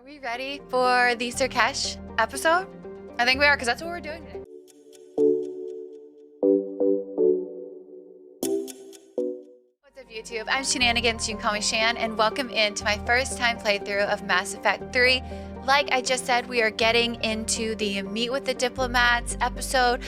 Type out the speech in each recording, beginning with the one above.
we ready for the Surkesh episode? I think we are, because that's what we're doing today. What's up, YouTube? I'm Shenanigans, you can call me Shan, and welcome into my first time playthrough of Mass Effect 3. Like I just said, we are getting into the Meet with the Diplomats episode.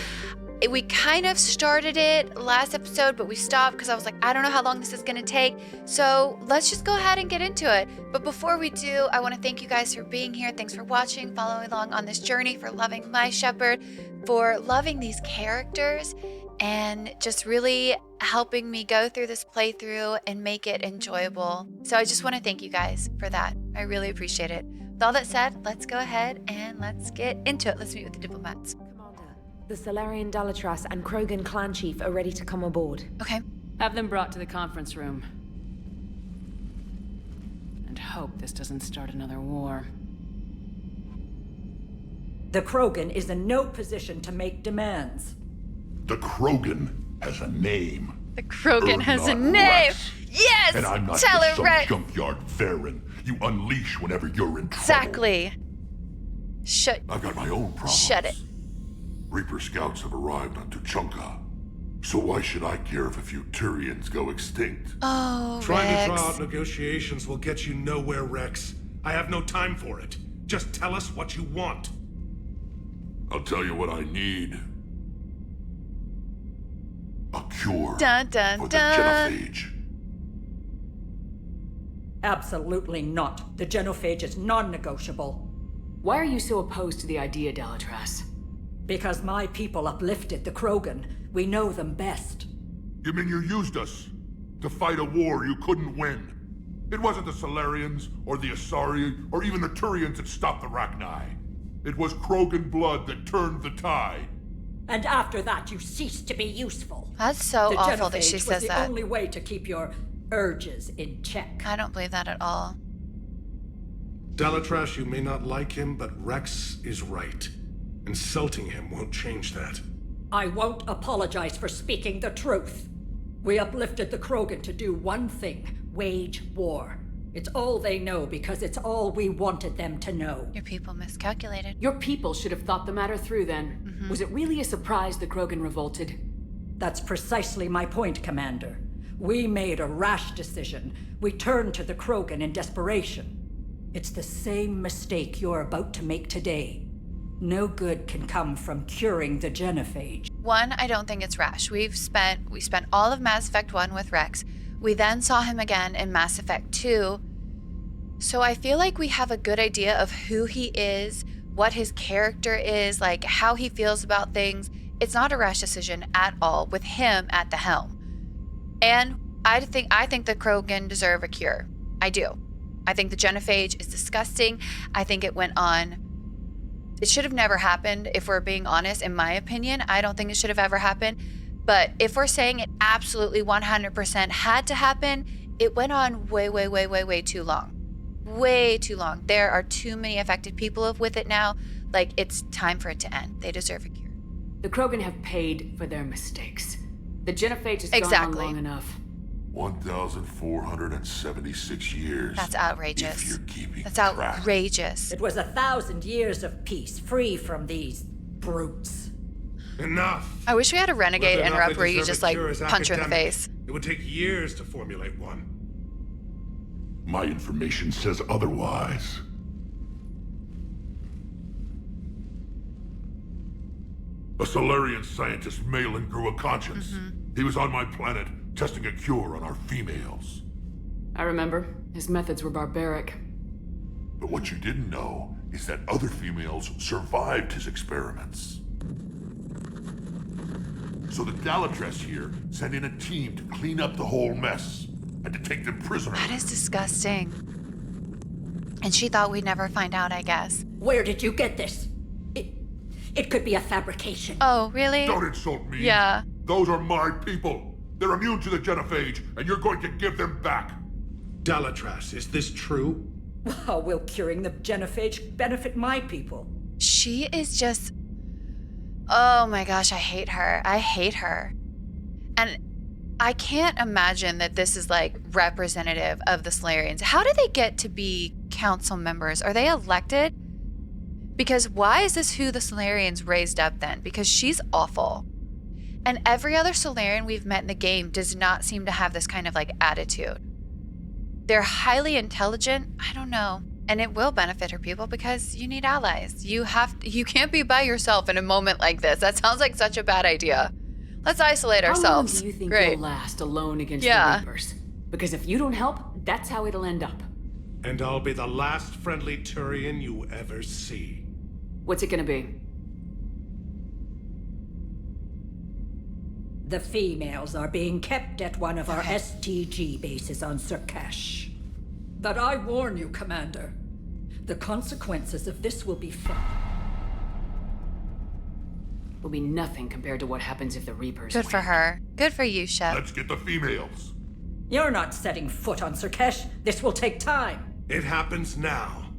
We kind of started it last episode, but we stopped because I was like, I don't know how long this is going to take. So let's just go ahead and get into it. But before we do, I want to thank you guys for being here. Thanks for watching, following along on this journey, for loving my Shepard, for loving these characters, and just really helping me go through this playthrough and make it enjoyable. So I just want to thank you guys for that. I really appreciate it. With all that said, let's go ahead and let's get into it. Let's meet with the diplomats. The Solarian Dalatrass and Krogan clan chief are ready to come aboard. Okay. Have them brought to the conference room. And hope this doesn't start another war. The Krogan is in no position to make demands. The Krogan has a name. The Krogan has a name! Rex. Yes! And I'm not Tell just her, some Rex! junkyard Varen you unleash whenever you're in trouble. Exactly. Shut. I've got my own problems. Shut it. Reaper scouts have arrived on Tuchanka. So why should I care if a few Turians go extinct? Oh, Trying Rex. to draw out negotiations will get you nowhere, Rex. I have no time for it. Just tell us what you want. I'll tell you what I need. A cure Dun, dun, for the dun. Genophage. Absolutely not. The Genophage is non-negotiable. Why are you so opposed to the idea, Dalatrass? Because my people uplifted the Krogan. We know them best. You mean you used us to fight a war you couldn't win? It wasn't the Solarians, or the Asari, or even the Turians that stopped the Rachni. It was Krogan blood that turned the tide. And after that, you ceased to be useful. That's so The awful that Genophage she was says the that. only way to keep your urges in check. I don't believe that at all. Dalatrass, you may not like him, but Rex is right. Insulting him won't change that. I won't apologize for speaking the truth. We uplifted the Krogan to do one thing: wage war. It's all they know because it's all we wanted them to know. Your people miscalculated. Your people should have thought the matter through then. Was it really a surprise the Krogan revolted? That's precisely my point, Commander. We made a rash decision. We turned to the Krogan in desperation. It's the same mistake you're about to make today. No good can come from curing the Genophage. One, I don't think it's rash. We spent all of Mass Effect 1 with Rex. We then saw him again in Mass Effect 2. So I feel like we have a good idea of who he is, what his character is, like how he feels about things. It's not a rash decision at all with him at the helm. And I think the Krogan deserve a cure. I do. I think the Genophage is disgusting. I think it went on. It should have never happened, if we're being honest, in my opinion. I don't think it should have ever happened. But if we're saying it absolutely 100% had to happen, it went on way too long. Way too long. There are too many affected people with it now. Like, it's time for it to end. They deserve a cure. The Krogan have paid for their mistakes. The Genophage has Exactly. gone on long enough. 1,476 years. That's outrageous. If you're keeping That's track. outrageous. It was 1,000 years of peace, free from these brutes. Enough! I wish we had a renegade Whether or not interrupt they where you deserve just a like cure is punch her in the academic. face. It would take years to formulate one. My information says otherwise. A Solarian scientist, Malin, grew a conscience. He was on my planet, testing a cure on our females. I remember. His methods were barbaric. But what you didn't know is that other females survived his experiments. So the Dalatrass here sent in a team to clean up the whole mess and to take them prisoner. That is disgusting. And she thought we'd never find out, I guess. Where did you get this? It could be a fabrication. Oh, really? Don't insult me. Yeah. Those are my people. They're immune to the Genophage, and you're going to give them back. Dalatrass, is this true? How will curing the Genophage benefit my people? She is just... Oh my gosh, I hate her. I hate her. And I can't imagine that this is like representative of the Solarians. How do they get to be council members? Are they elected? Because why is this who the Solarians raised up then? Because she's awful. And every other Solarian we've met in the game does not seem to have this kind of like attitude. They're highly intelligent. I don't know. And it will benefit her people because you need allies. You can't be by yourself in a moment like this. That sounds like such a bad idea. Let's isolate ourselves. How long do you think you'll last alone against the Reapers? Because if you don't help, that's how it'll end up. And I'll be the last friendly Turian you ever see. What's it gonna be? The females are being kept at one of our STG bases on Surkesh. But I warn you, Commander, the consequences of this will be felt. Will be nothing compared to what happens if the Reapers Good for win. her. Good for you, Shep. Let's get the females. You're not setting foot on Surkesh. This will take time. It happens now.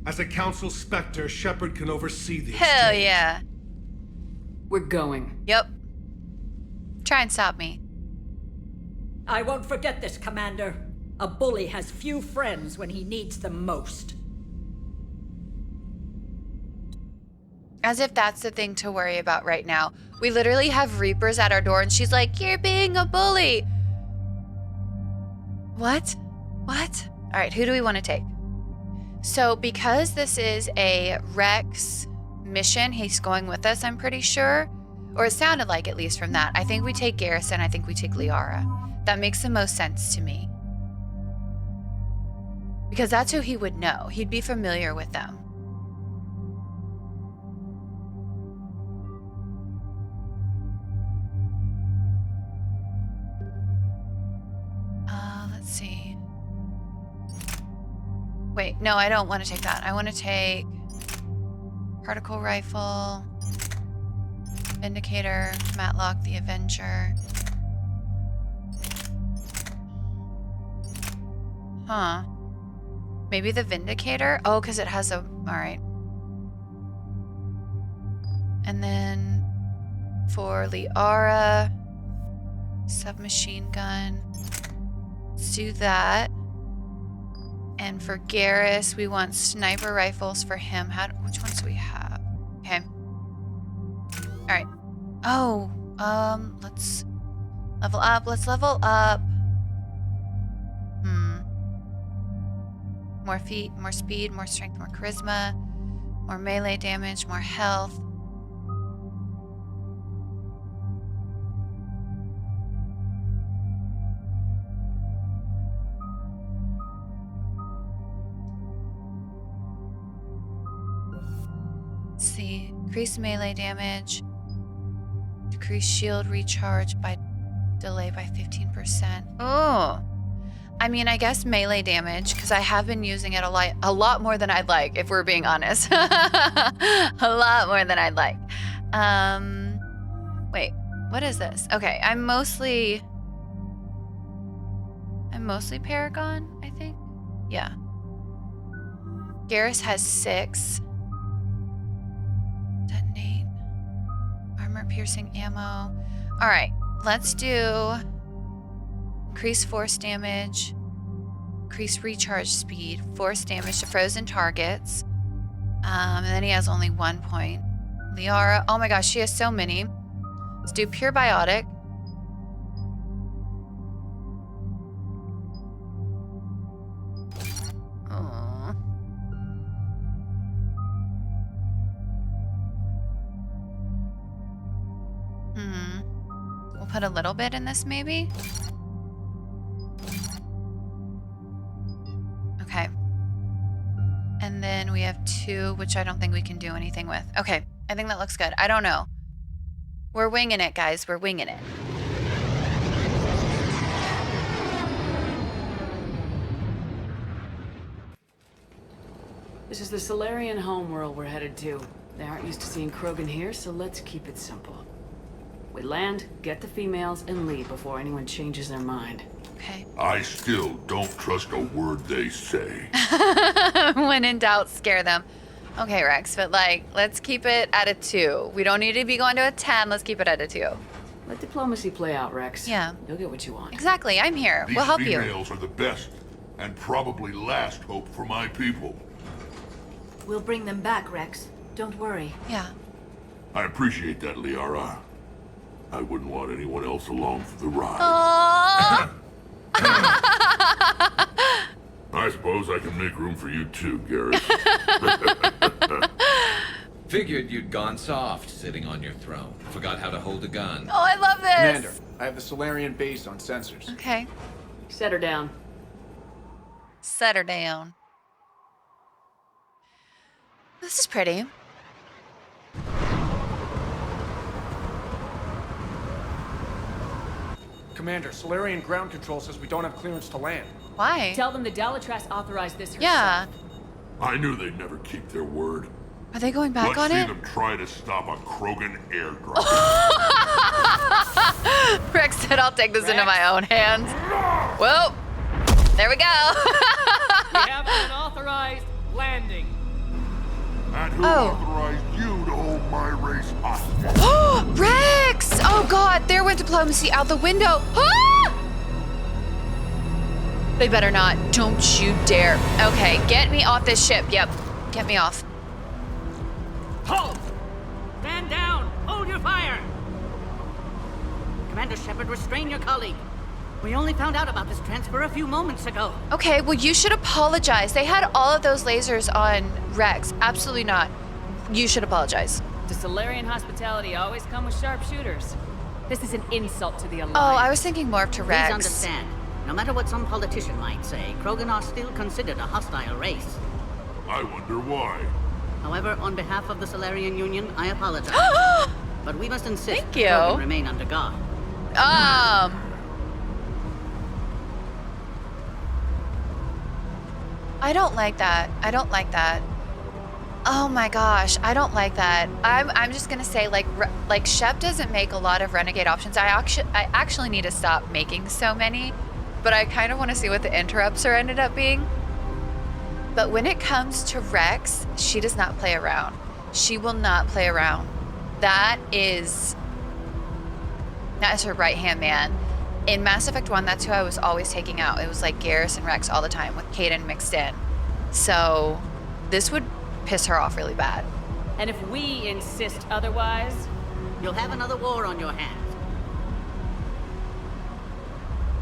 As a Council Spectre, Shepard can oversee the Hell exchange. yeah. We're going. Yep. Try and stop me. I won't forget this, Commander. A bully has few friends when he needs them most. As if that's the thing to worry about right now. We literally have Reapers at our door and she's like, "You're being a bully." What? What? All right, who do we want to take? So because this is a Rex mission, he's going with us, I'm pretty sure. Or it sounded like, at least from that. I think we take Garrison, I think we take Liara. That makes the most sense to me. Because that's who he would know. He'd be familiar with them. Let's see. Wait, no, I don't want to take that. I want to take Particle Rifle, Vindicator, Matlock the Avenger. Huh. Maybe the Vindicator? Oh, because it has a... Alright. And then for Liara, submachine gun. Let's do that. And for Garrus, we want sniper rifles for him. Which ones do we have? Okay. Alright. Oh, let's level up. Let's level up. More feet, more speed, more strength, more charisma, more melee damage, more health. Let's see. Increase melee damage. Decrease shield recharge by delay by 15%. Oh. I mean, I guess melee damage, because I have been using it a lot more than I'd like, if we're being honest. A lot more than I'd like. Wait, what is this? Okay, I'm mostly Paragon, I think. Yeah. Garrus has 6. Detonate. Armor piercing ammo. All right, let's do increase force damage, increase recharge speed, force damage to frozen targets. And then he has only 1 point. Liara, oh my gosh, she has so many. Let's do pure biotic. Aww. We'll put a little bit in this maybe. Okay. And then we have 2, which I don't think we can do anything with. Okay, I think that looks good. I don't know. We're winging it, guys. We're winging it. This is the Solarian homeworld we're headed to. They aren't used to seeing Krogan here, so let's keep it simple. We land, get the females, and leave before anyone changes their mind. Okay. I still don't trust a word they say. When in doubt, scare them. Okay, Rex, but like, let's keep it at a 2. We don't need to be going to a 10. Let's keep it at a 2. Let diplomacy play out, Rex. Yeah. You'll get what you want. Exactly, I'm here. These We'll help you. females are the best and probably last hope for my people. We'll bring them back, Rex. Don't worry. Yeah. I appreciate that, Liara. I wouldn't want anyone else along for the ride. Aww. I suppose I can make room for you too, Garrett. Figured you'd gone soft sitting on your throne. Forgot how to hold a gun. Oh, I love this. Commander, I have the Solarian base on sensors. Okay. Set her down. Set her down. This is pretty. Commander, Solarian ground control says we don't have clearance to land. Why? Tell them the Dalatrass authorized this herself. Yeah. I knew they'd never keep their word. Are they going back Let's on see it? them try to stop a Krogan airdrop. Rex said, I'll take this into my own hands. Well, there we go. We have an authorized landing. And who Oh. authorized you to hold my race hostage? Rex! Oh God, there went diplomacy out the window. Ah! They better not. Don't you dare. Okay, get me off this ship. Yep, get me off. Halt! Stand down! Hold your fire! Commander Shepard, restrain your colleague. We only found out about this transfer a few moments ago. Okay, well, you should apologize. They had all of those lasers on Rex. Absolutely not. You should apologize. Does Solarian hospitality always come with sharpshooters? This is an insult to the Alliance. Oh, I was thinking more to Please Rex. understand, no matter what some politician might say, Krogan are still considered a hostile race. I wonder why. However, on behalf of the Solarian Union, I apologize. But we must insist Thank you. Krogan remain under guard. I don't like that. I don't like that. Oh my gosh, I don't like that. I'm just gonna say like Shep doesn't make a lot of renegade options. I actually need to stop making so many, but I kind of want to see what the interrupts are ended up being. But when it comes to Rex, she does not play around. She will not play around. That is her right-hand man. In Mass Effect 1, that's who I was always taking out. It was like Garrus and Rex all the time with Kaidan mixed in. So this would piss her off really bad. And if we insist otherwise, You'll have another war on your hands.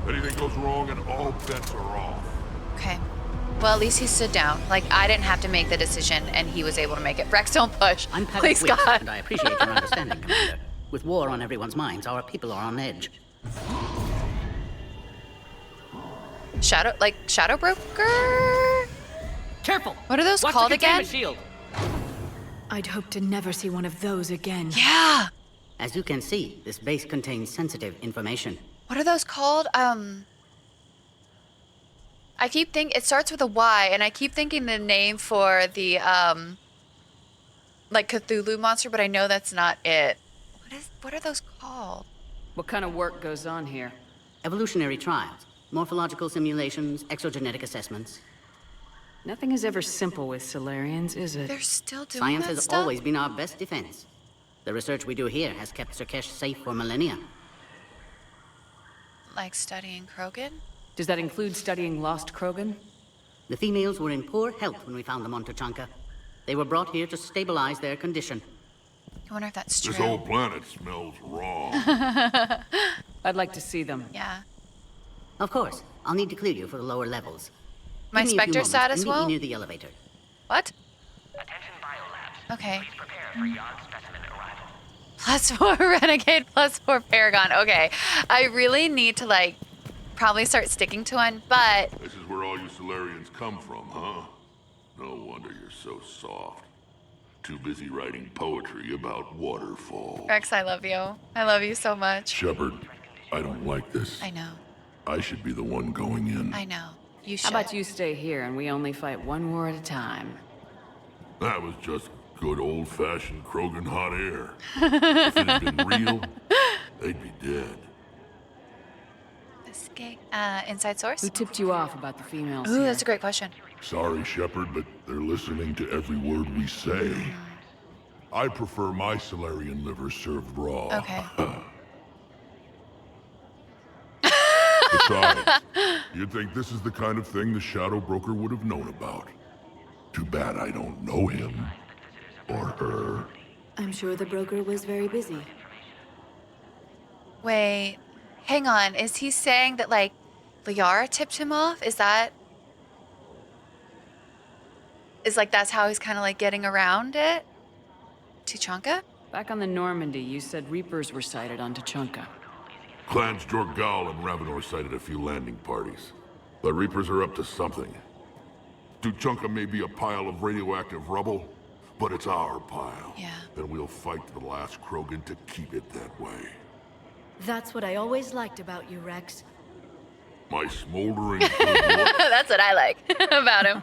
Anything goes wrong and all bets are off. Okay. Well, at least he stood down. Like, I didn't have to make the decision, and he was able to make it. Rex, don't push. I'm Paddock Please, Wick, God. and I appreciate your understanding, Commander. With war on everyone's minds, our people are on edge. Shadow Broker? Careful! What are those Watch called the again? containment shield. I'd hope to never see one of those again. Yeah. As you can see, this base contains sensitive information. What are those called? I keep thinking it starts with a Y, and I keep thinking the name for the like Cthulhu monster, but I know that's not it. What are those called? What kind of work goes on here? Evolutionary trials, morphological simulations, exogenetic assessments. Nothing is ever simple with Solarians, is it? They're still doing Science that has stuff? always been our best defense. The research we do here has kept Surkesh safe for millennia. Like studying Krogan? Does that include studying lost Krogan? The females were in poor health when we found them on Tuchanka. They were brought here to stabilize their condition. I wonder if that's true. This whole planet smells wrong. I'd like to see them. Yeah. Of course, I'll need to clear you for the lower levels. My Give me a few Spectre moments status and meet me will? near the elevator. What? Attention biolabs. Okay. Please prepare for yon specimen arrival. +4 Renegade, +4 Paragon. Okay. I really need to, like, probably start sticking to one, but This is where all you Solarians come from, huh? No wonder you're so soft. Too busy writing poetry about waterfalls. Rex, I love you. I love you so much. Shepard, I don't like this. I know. I should be the one going in. I know. You How should. about you stay here and we only fight one war at a time? That was just good old-fashioned Krogan hot air. If it had been real, they'd be dead. Escape. Inside source? Who tipped you off about the females Ooh, here? that's a great question. Sorry, Shepard, but they're listening to every word we say. I prefer my Solarian liver served raw. Okay. Besides, you'd think this is the kind of thing the Shadow Broker would have known about. Too bad I don't know him. Or her. I'm sure the broker was very busy. Wait, hang on. Is he saying that, like, Liara tipped him off? Is like that's how he's kind of like getting around it? Tuchanka? Back on the Normandy, you said Reapers were sighted on Tuchanka. Clans Jorgal and Ravenor sighted a few landing parties. The Reapers are up to something. Tuchanka may be a pile of radioactive rubble, but it's our pile. Yeah. And we'll fight to the last Krogan to keep it that way. That's what I always liked about you, Rex. My smoldering good look. That's what I like about him.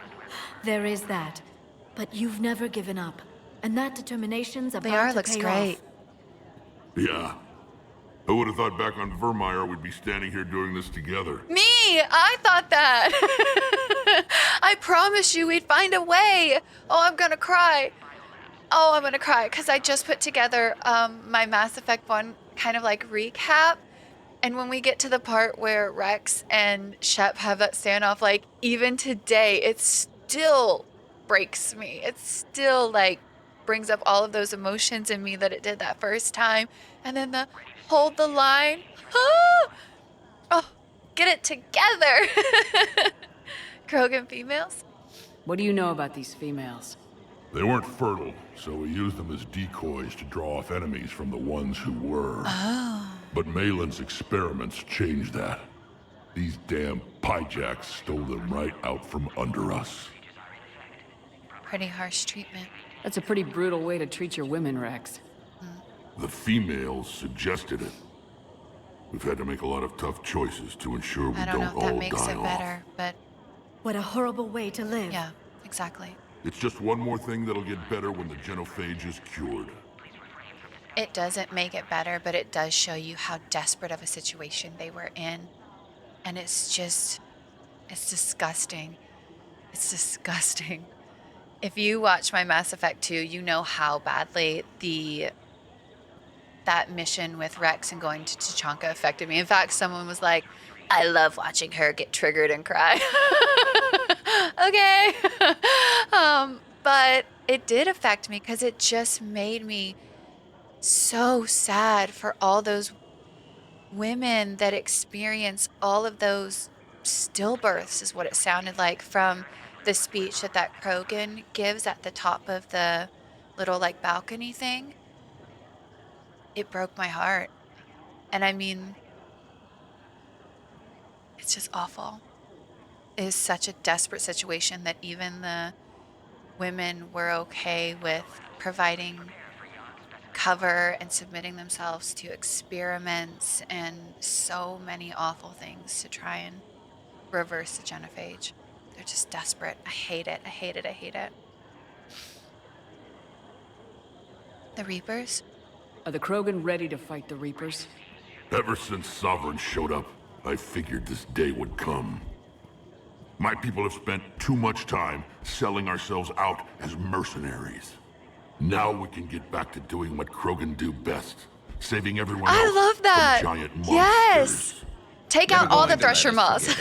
There is that. But you've never given up. And that determination's about Liara to looks pay great. off. Yeah. I would have thought back on Vermeer we'd be standing here doing this together. Me! I thought that. I promised you we'd find a way. Oh, I'm gonna cry. Because I just put together my Mass Effect 1 kind of like recap. And when we get to the part where Rex and Shep have that standoff, like, even today, it still breaks me. It still, like, brings up all of those emotions in me that it did that first time. And then the hold the line. Oh, get it together. Krogan females? What do you know about these females? They weren't fertile, so we used them as decoys to draw off enemies from the ones who were. Oh. But Malin's experiments changed that. These damn pyjacks stole them right out from under us. Pretty harsh treatment. That's a pretty brutal way to treat your women, Rex. The females suggested it. We've had to make a lot of tough choices to ensure we I don't know don't if that all makes die it off. better, but What a horrible way to live. yeah, exactly. It's just one more thing that'll get better when the Genophage is cured. It doesn't make it better, but it does show you how desperate of a situation they were in. And it's disgusting. It's disgusting. If you watch my Mass Effect 2, you know how badly that mission with Rex and going to Tuchanka affected me. In fact, someone was like, I love watching her get triggered and cry. Okay. But it did affect me because it just made me so sad for all those women that experience all of those stillbirths, is what it sounded like from the speech that Krogan gives at the top of the little like balcony thing. It broke my heart. And I mean, it's just awful. It is such a desperate situation that even the women were okay with providing cover and submitting themselves to experiments and so many awful things to try and reverse the genophage. They're just desperate. I hate it. I hate it. I hate it. The Reapers? Are the Krogan ready to fight the Reapers? Ever since Sovereign showed up, I figured this day would come. My people have spent too much time selling ourselves out as mercenaries. Now we can get back to doing what Krogan do best, saving everyone else I love that. from giant monsters. Yes. Take out all the Thresher moths.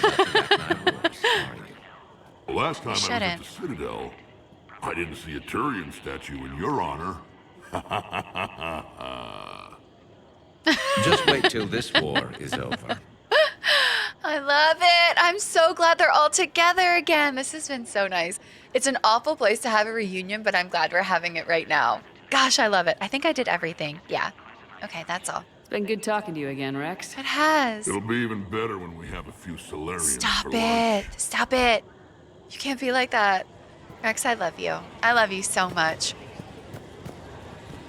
The last time I was at shouldn't. the Citadel, I didn't see a Turian statue in your honor. Just wait till this war is over. I love it. I'm so glad they're all together again. This has been so nice. It's an awful place to have a reunion, but I'm glad we're having it right now. Gosh, I love it. I think I did everything. Yeah. Okay, that's all. It's been good talking to you again, Rex. It has. It'll be even better when we have a few Solarians Stop for lunch. it. Stop it. You can't be like that. Rex, I love you. I love you so much.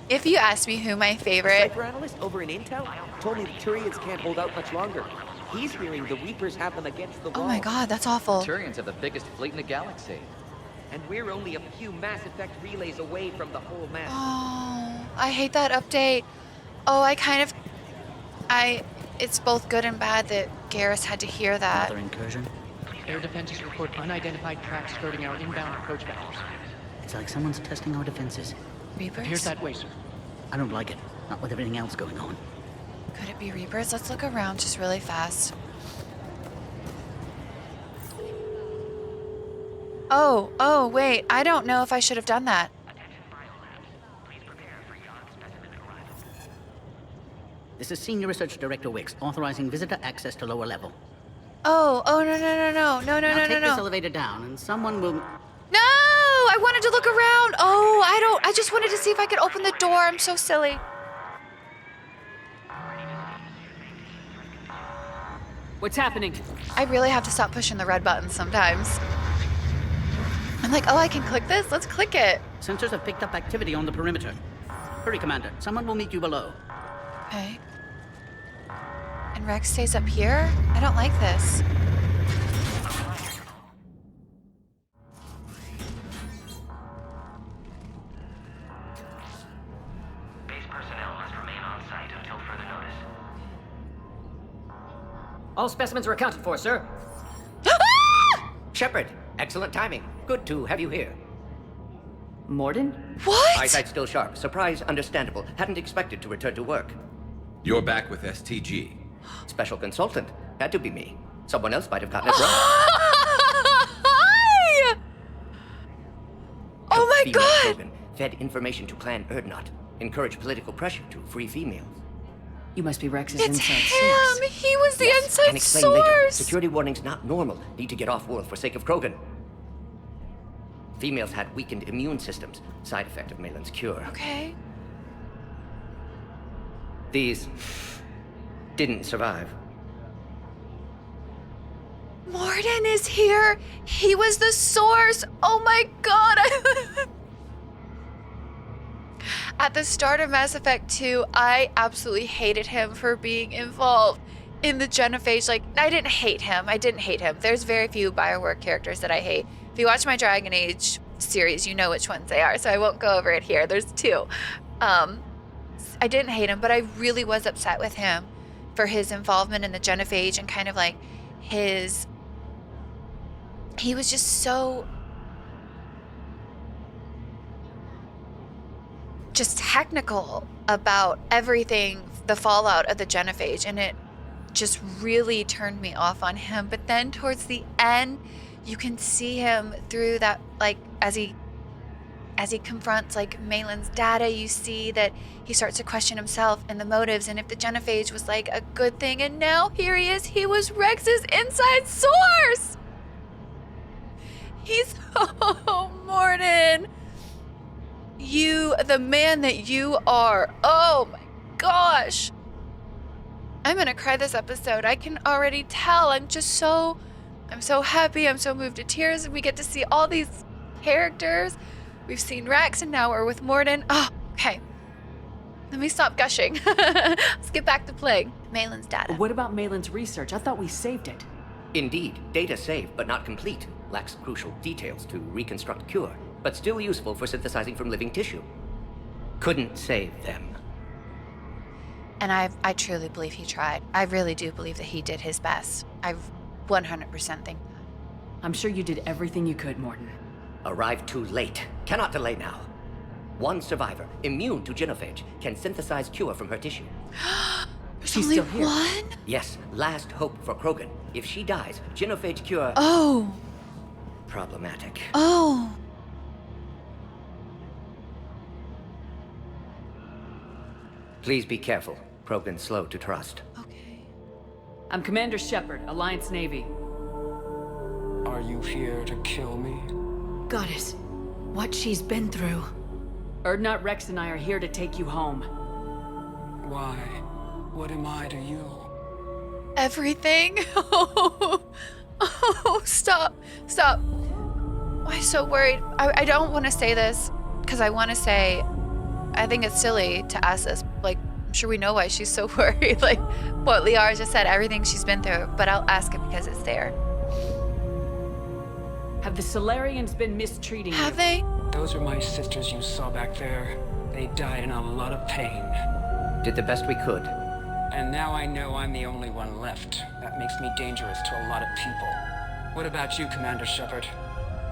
If you ask me who my favorite... Cypher analyst over in Intel told me the Turians can't hold out much longer. He's hearing the Reapers have them against the wall. Oh my god, that's awful. Turians have the biggest fleet in the galaxy. And we're only a few Mass Effect relays away from the whole map. Oh, I hate that update. Oh, it's both good and bad that Garrus had to hear that. Another incursion? Air defenses report unidentified craft skirting our inbound approach vectors. It's like someone's testing our defenses. Reapers? Here's that way, sir. I don't like it. Not with everything else going on. Could it be Reapers? Let's look around just really fast. Oh, wait. I don't know if I should have done that. This is Senior Research Director Wicks, authorizing visitor access to lower level. No. Now take this elevator down, and someone will... No! I wanted to look around. I just wanted to see if I could open the door. I'm so silly. What's happening? I really have to stop pushing the red button sometimes. I'm like, oh, I can click this? Let's click it. Sensors have picked up activity on the perimeter. Hurry, Commander. Someone will meet you below. Okay. And Rex stays up here? I don't like this. Base personnel must remain on site until further notice. All specimens are accounted for, sir. Shepard, excellent timing. Good to have you here. Mordin? What? Eyesight still sharp. Surprise understandable. Hadn't expected to return to work. You're back with STG. Special consultant. Had to be me. Someone else might have gotten it wrong. Hi! Oh my Female god! Krogan fed information to Clan Erdnot. Encourage political pressure to free females. You must be Rex's It's inside him! source. He was the Can inside explain later. source! Security warnings not normal. Need to get off-world for sake of Krogan. Females had weakened immune systems. Side effect of Malin's cure. Okay. These didn't survive. Mordin is here! He was the source! Oh my god! At the start of Mass Effect 2, I absolutely hated him for being involved in the Genophage. Like, I didn't hate him. There's very few BioWare characters that I hate. If you watch my Dragon Age series, you know which ones they are, so I won't go over it here. There's two. I didn't hate him, but I really was upset with him for his involvement in the Genophage and kind of like his... He was just so... just technical about everything, the fallout of the Genophage, and it just really turned me off on him. But then towards the end, you can see him through that, like, as he confronts like Malin's data, you see that he starts to question himself and the motives, and if the Genophage was like a good thing, and now here he is, he was Rex's inside source! He's, oh, Mordin! You, the man that you are. Oh my gosh. I'm gonna cry this episode. I can already tell. I'm so happy. I'm so moved to tears. We get to see all these characters. We've seen Rex, and now we're with Mordin. Oh, okay. Let me stop gushing. Let's get back to playing. Malin's data. What about Malin's research? I thought we saved it. Indeed, data saved but not complete. Lacks crucial details to reconstruct cure, but still useful for synthesizing from living tissue. Couldn't save them. And I truly believe he tried. I really do believe that he did his best. I 100% think that. I'm sure you did everything you could, Mordin. Arrived too late. Cannot delay now. One survivor, immune to Genophage, can synthesize cure from her tissue. There's She's only still here. one? Yes, last hope for Krogan. If she dies, Genophage cure... Oh. Problematic. Oh. Please be careful. Krogan's slow to trust. Okay. I'm Commander Shepard, Alliance Navy. Are you here to kill me? Goddess, what she's been through. Erdnot, Rex, and I are here to take you home. Why? What am I to you? Everything? Oh, stop. I'm so worried. I don't want to say this because I want to say I think it's silly to ask this. Like, I'm sure we know why she's so worried. Like what Liara just said, everything she's been through. But I'll ask it because it's there. Have the Solarians been mistreating you? Have they? Those are my sisters you saw back there. They died in a lot of pain. Did the best we could. And now I know I'm the only one left. That makes me dangerous to a lot of people. What about you, Commander Shepard?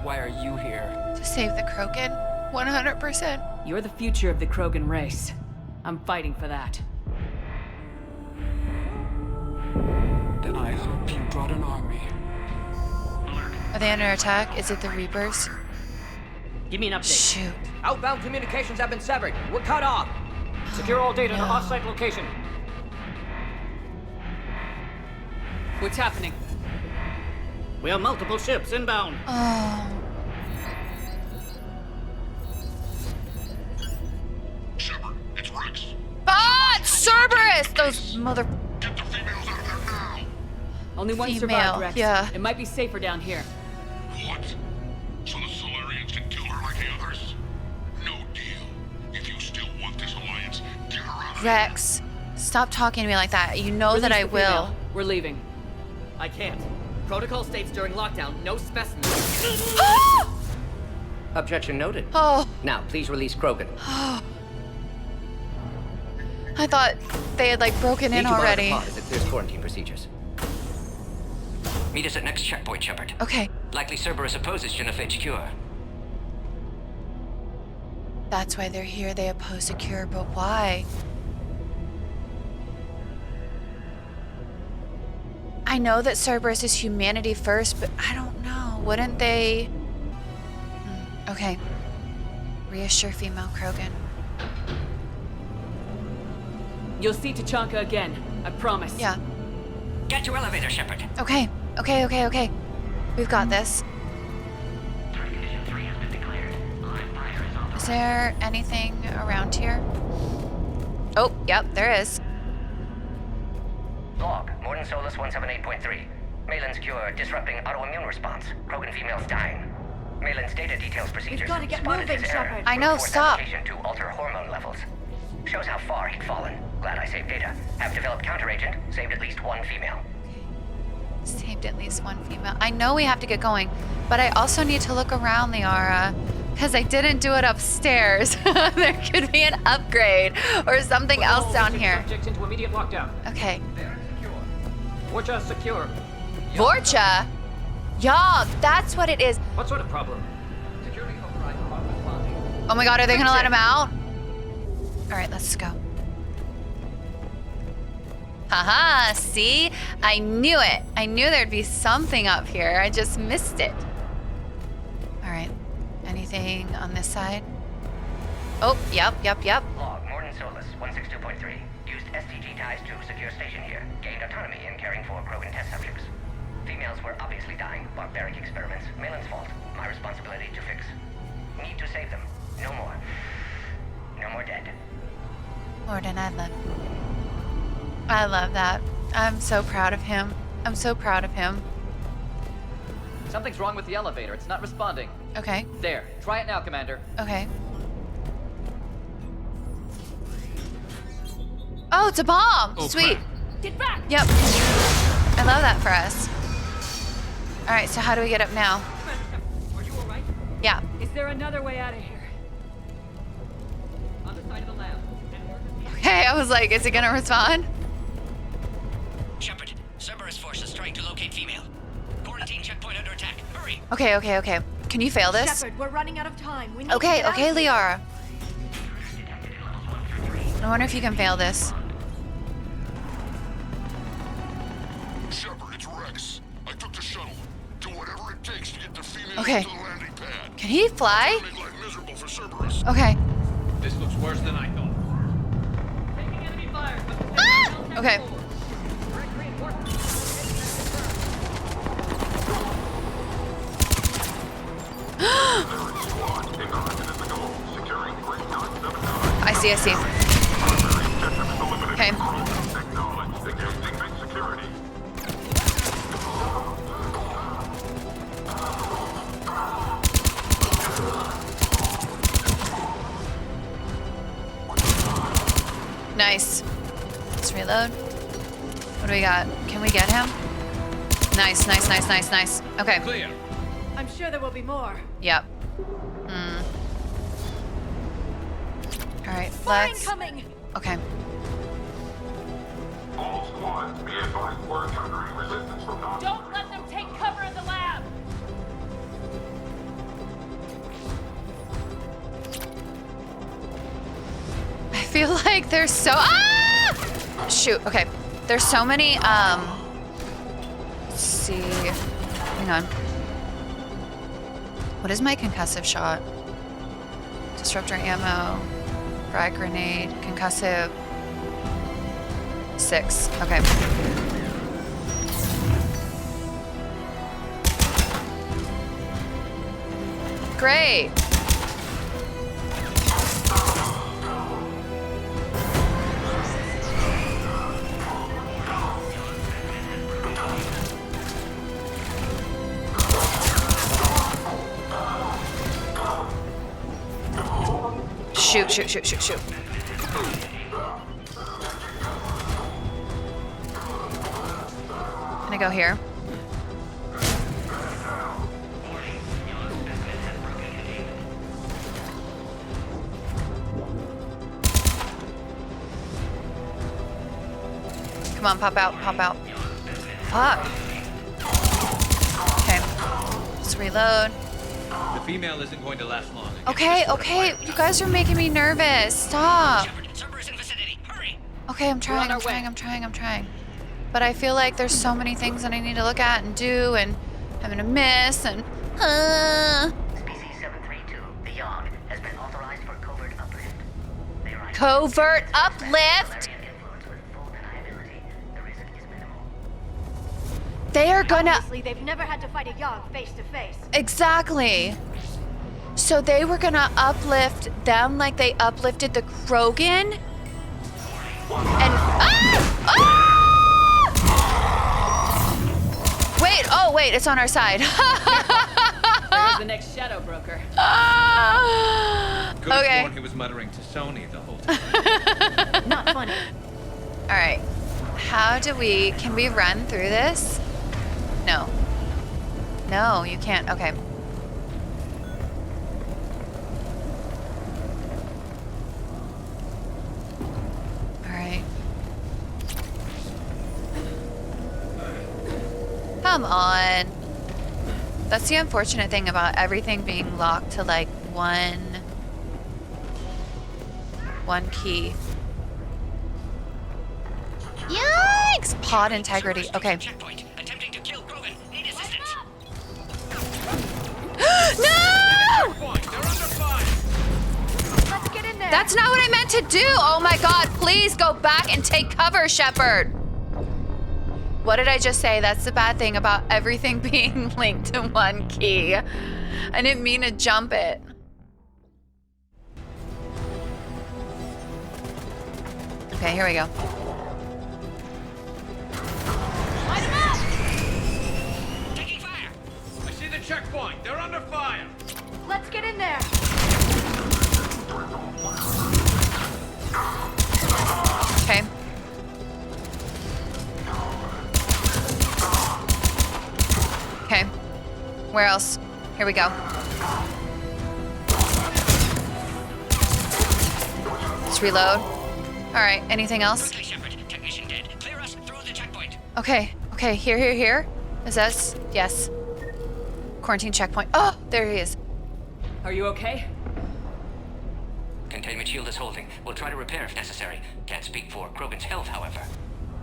Why are you here? To save the Krogan? 100%. You're the future of the Krogan race. I'm fighting for that. Then I hope you brought an army. Alert. Are they under attack? Is it the Reapers? Give me an update. Shoot. Outbound communications have been severed. We're cut off. Secure all data to off-site location. What's happening? We have multiple ships inbound. Oh. Shepard, it's Rex. Ah, it's Cerberus! Those mother... Get the females out of there now. Only one Female, survived, Rex. yeah. It might be safer down here. What? So the Solarians can kill her like the others? No deal. If you still want this alliance, get her out of here. Rex, stop talking to me like that. You know that Release I the will. female. We're leaving. I can't. Protocol states during lockdown, no specimens. Objection noted. Oh. Now, please release Krogan. I thought they had like broken in Need to bar the already. pod as it clears quarantine procedures. Meet us at next checkpoint, Shepard. Okay, Likely Cerberus opposes Genophage cure. that's why they're here. They oppose a cure, but why? I know that Cerberus is humanity first, but I don't know. Wouldn't they? Okay. Reassure female Krogan. You'll see Tachanka again. I promise. Yeah. Get to elevator, Shepard. Okay. Okay. We've got this. Condition 3 has been declared. Live fire is authorized. Is there anything around here? Oh, yep, there is. Log, Mordin Solus 178.3. Malin's cure disrupting autoimmune response. Krogan females dying. Malin's data details procedures. gotta get Spotted moving, his error. Shepard. I know, Force stop. application to alter hormone levels. Shows how far he'd fallen. Glad I saved data. Have developed counteragent. Saved at least one female. Saved at least one female. I know we have to get going, but I also need to look around, Liara, because I didn't do it upstairs. There could be an upgrade or something Put else all down six here. Subjects into immediate lockdown. Okay. Vorcha secure. Vorcha? Y'all, that's what it is. What sort of problem? Security override upon responding. Oh my god, are they gonna let him out? Alright, let's go. Haha, see? I knew it. I knew there'd be something up here. I just missed it. Alright. Anything on this side? Oh, yep. Log, Mordin Solus 162.3. Used STG ties to secure station here. Gained autonomy in caring for Krogan test subjects. Females were obviously dying. Barbaric experiments. Malin's fault. My responsibility to fix. Need to save them. No more. No more dead. Mordin, I love that. I'm so proud of him. Something's wrong with the elevator. It's not responding. Okay. There. Try it now, Commander. Okay. Oh, it's a bomb! Oh, Sweet. crap. Get back! Yep. I love that for us. Alright, so how do we get up now? Are you alright? Yeah. Is there another way out of here? On the side of the lab. Okay, I was like, is it gonna respond? Shepard, Cerberus forces trying to locate female. Quarantine checkpoint under attack. Hurry! Okay. Can you fail this? Shepard, we're running out of time. We need to Okay, get out of here. Liara. I wonder if you can fail this. Shepard, it's Rex. I took the shuttle. Do whatever it takes to get the females Okay. to the landing pad. Can he fly? Make life miserable for Cerberus. Okay. This looks worse than I thought. Taking enemy fire. Ah! Okay. Direct reinforcements. I see. Okay. Nice. Let's reload. What do we got? Can we get him? Nice. Okay. Clear. I'm sure there will be more. Yep. Alright, Fire let's... incoming! Okay. All squads, be advised we're encountering resistance from non. Don't let them take cover in the lab! I feel like there's so... Ah! Shoot, okay. There's so many, let's see. Hang on. What is my concussive shot? Disruptor ammo, frag grenade, concussive. 6. Okay. Great. Shoot, shoot, shoot, shoot, shoot. Can I go here? Come on, pop out, pop out. Fuck. Okay. Let's reload. The female isn't going to last long. Okay, okay. You guys are making me nervous. Stop. Cerberus in vicinity. Hurry. Okay, I'm trying, I'm trying. But I feel like there's so many things that I need to look at and do, and I'm gonna miss, and Species 732, the Yogg, has been authorized for covert uplift. Covert uplift? They are gonna... Obviously, they've never had to fight a Yogg face to face. Exactly. So they were gonna uplift them like they uplifted the Krogan? And... Wait, oh wait, it's on our side. There's the next shadow broker. Could have sworn he was muttering to Sony the whole time. Not funny. All right, how do we, can we run through this? No. No, you can't, okay. All right. Come on. That's the unfortunate thing about everything being locked to like one key. Yikes! Pod integrity. Okay. No! Let's get in there. That's not what I meant to do. Oh my God! Please go back and take cover, Shepard. What did I just say? That's the bad thing about everything being linked to one key. I didn't mean to jump it. Okay, here we go. Light 'em up! Taking fire! I see the checkpoint. They're under fire. Let's get in there. Okay. Okay. Where else? Here we go. Let's reload. All right. Anything else? Quickly, Shepard. Technician dead. Clear us through the checkpoint. Okay. Okay. Here. Is this? Yes. Quarantine checkpoint. Oh, there he is. Are you okay? Containment shield is holding. We'll try to repair if necessary. Can't speak for Krogan's health, however.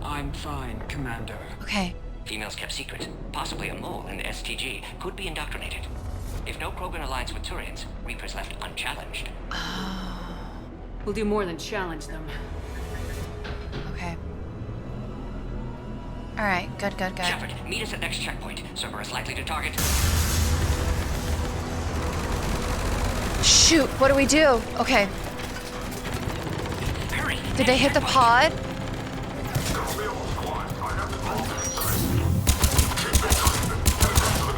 I'm fine, Commander. Okay. Females kept secret. Possibly a mole in the STG. Could be indoctrinated. If no Krogan aligns with Turians, Reapers left unchallenged. We'll do more than challenge them. Okay. All right. Good. Shepard, meet us at next checkpoint. Cerberus likely to target. Shoot. What do we do? Okay. Hurry. Did they hit the pod?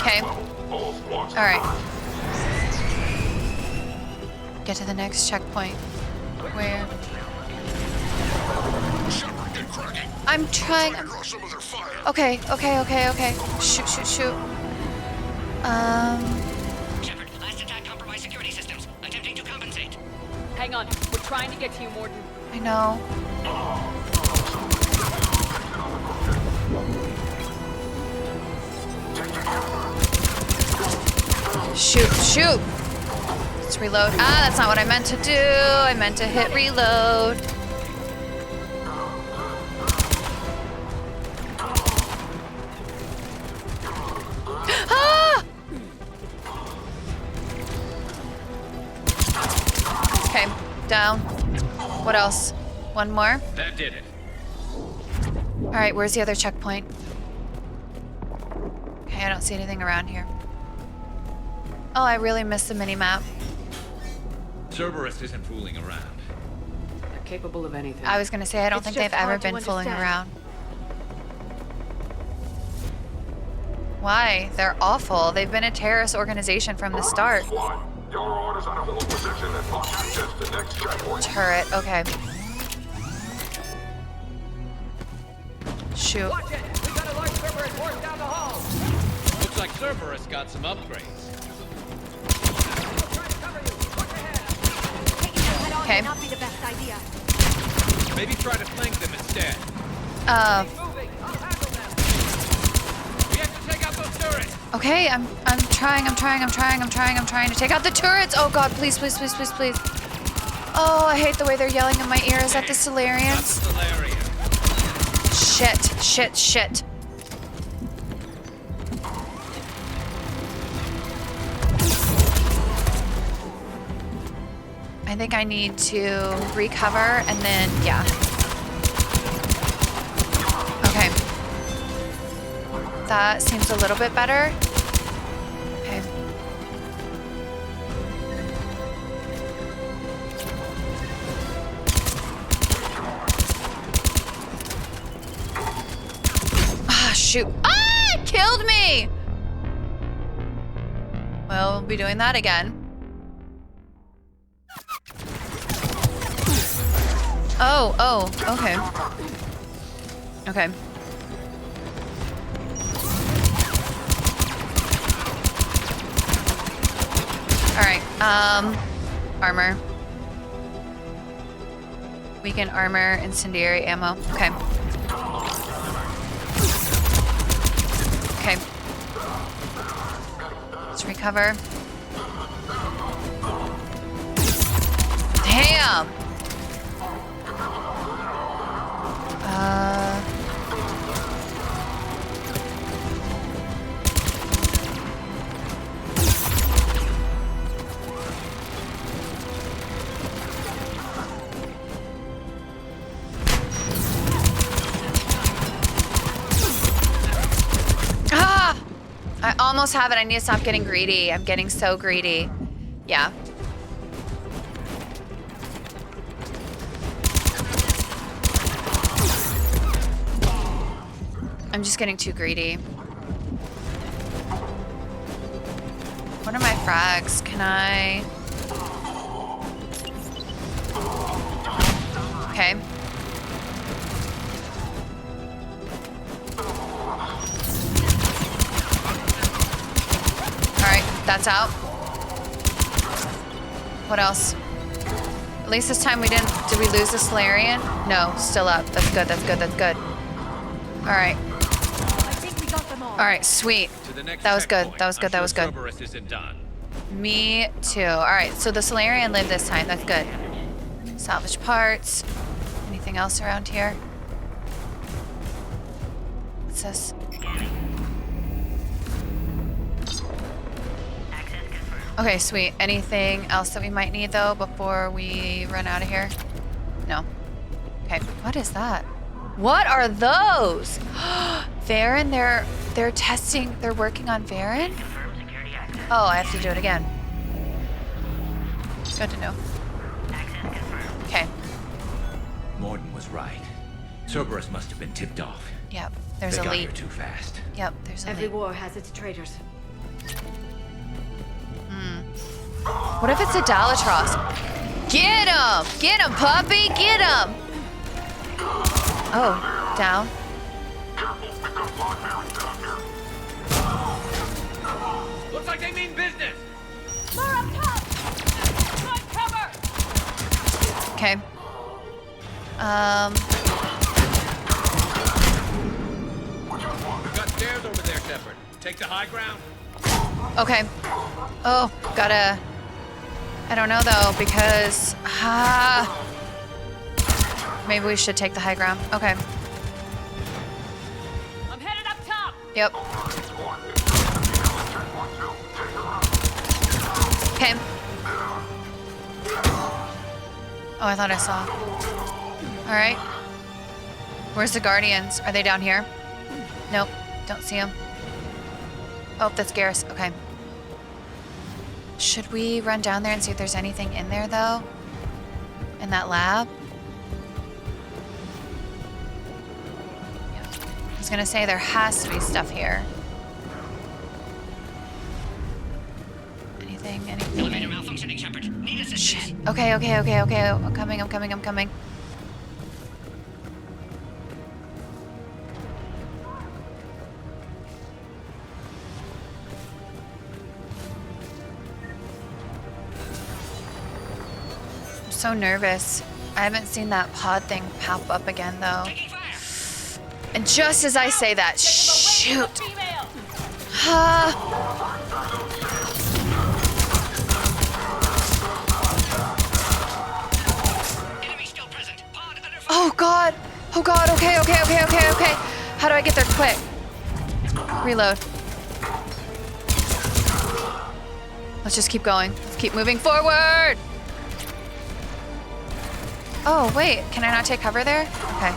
Okay. All right. Get to the next checkpoint. Where? I'm trying. Okay. Shoot. Shepard, last attack compromised security systems. Attempting to compensate. Hang on. We're trying to get to you, Mordin. I know. Shoot. Let's reload. Ah, that's not what I meant to do. I meant to hit reload. Ah! Down. What else? One more? That did it. Alright, where's the other checkpoint? Okay, I don't see anything around here. Oh, I really missed the mini-map. Cerberus isn't fooling around. They're capable of anything. I was gonna say, I don't think they've ever been fooling around. Why? They're awful. They've been a terrorist organization from the start. Turret, okay. Shoot. Watch it. We got a large Cerberus horse down the hall. Looks like Cerberus got some upgrades. Okay. Not be the best idea. Maybe try to flank them instead. We have to take out those turrets. Okay, I'm trying to take out the turrets. Oh god, please, please, please, please, please. Oh, I hate the way they're yelling in my ears at the Solarians. Shit, shit, shit. I think I need to recover and then, yeah. Okay. That seems a little bit better. Okay. Ah, shoot. Ah, it killed me! Well, we'll be doing that again. Oh, okay. Okay. Alright, armor. Weaken armor, incendiary ammo. Okay. Okay. Let's recover. Damn! I almost have it. I need to stop getting greedy. I'm getting so greedy. Yeah. I'm just getting too greedy. What are my frags? Can I... Okay. Alright, that's out. What else? At least this time we didn't... Did we lose the Solarian? No, still up. That's good, that's good, that's good. Alright. Alright, sweet. That was good, that was good, that was good. Cerberus isn't done. Me too. Alright, so the Solarian lived this time. That's good. Salvage parts. Anything else around here? What's this? Okay, sweet. Anything else that we might need though before we run out of here? No. Okay, what is that? What are those? Varen, they're testing, they're working on Varen? Oh, I have to do it again. Good to know. Okay. Mordin was right. Cerberus must have been tipped off. Yep, there's they a got lead. here too fast. Yep, there's a Every lead. war has its traitors. What if it's a Dalatrass? Get him! Get him, puppy! Get him! Oh, down. Looks like they mean business. More up top! Front cover! Okay. We've got stairs over there, Shepard. Take the high ground. Okay. Oh, gotta... I don't know though, because... maybe we should take the high ground. Okay. I'm headed up top! Yep. Okay. Oh, I thought I saw. All right. Where's the Guardians? Are they down here? Nope. Don't see them. Oh, that's Garrus. Okay. Should we run down there and see if there's anything in there, though? In that lab? Yeah. I was gonna say there has to be stuff here. Anything? Elevator malfunctioning, Shepard. Need assistance. Shit. Okay. I'm coming. I'm so nervous. I haven't seen that pod thing pop up again, though. And just as I say that, shoot! Oh god! Okay. How do I get there quick? Reload. Let's just keep going. Let's keep moving forward! Oh, wait. Can I not take cover there? Okay.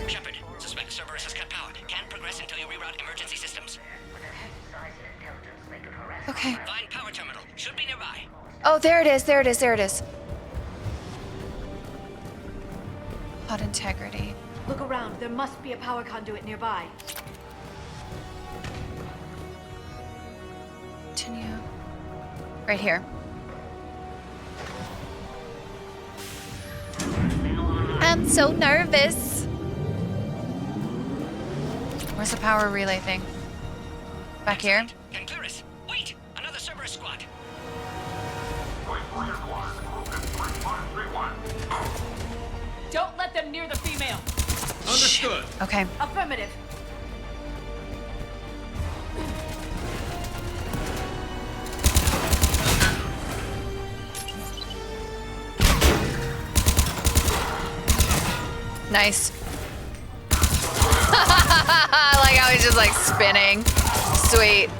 Shepard, suspect Cerberus has cut power. Can't progress until you reroute emergency systems. Okay. Find power terminal. Should be nearby. Oh, there it is. Pod integrity. Look around. There must be a power conduit nearby. Continue. Right here. I'm so nervous. Where's the power relay thing? Back here? Cerberus. Wait! Another Cerberus squad. Don't let them near the female. Understood. Okay. Affirmative. Nice. I like how he's just like spinning. Sweet.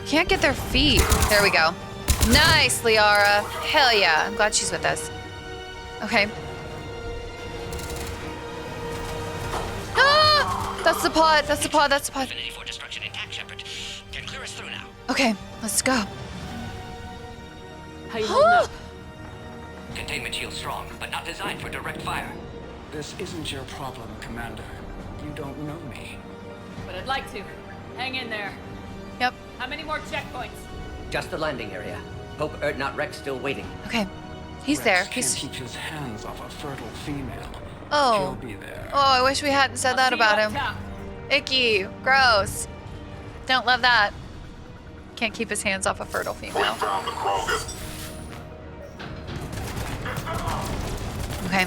Can't get their feet. There we go. Nice, Liara. Hell yeah. I'm glad she's with us. Okay. Ah! That's the pod. Affinity for destruction intact, Shepard. Can clear us through now. Okay, let's go. How you holding up? Containment shield strong, but not designed for direct fire. This isn't your problem, Commander. You don't know me. But I'd like to. Hang in there. Yep. How many more checkpoints? Just the landing area. Hope not Rex still waiting. Okay. He's Rex there. Can't He's. keep his hands off a fertile female. Oh. He'll be there. Oh, I wish we hadn't said that about him. Icky. Gross. Don't love that. Can't keep his hands off a fertile female. Okay.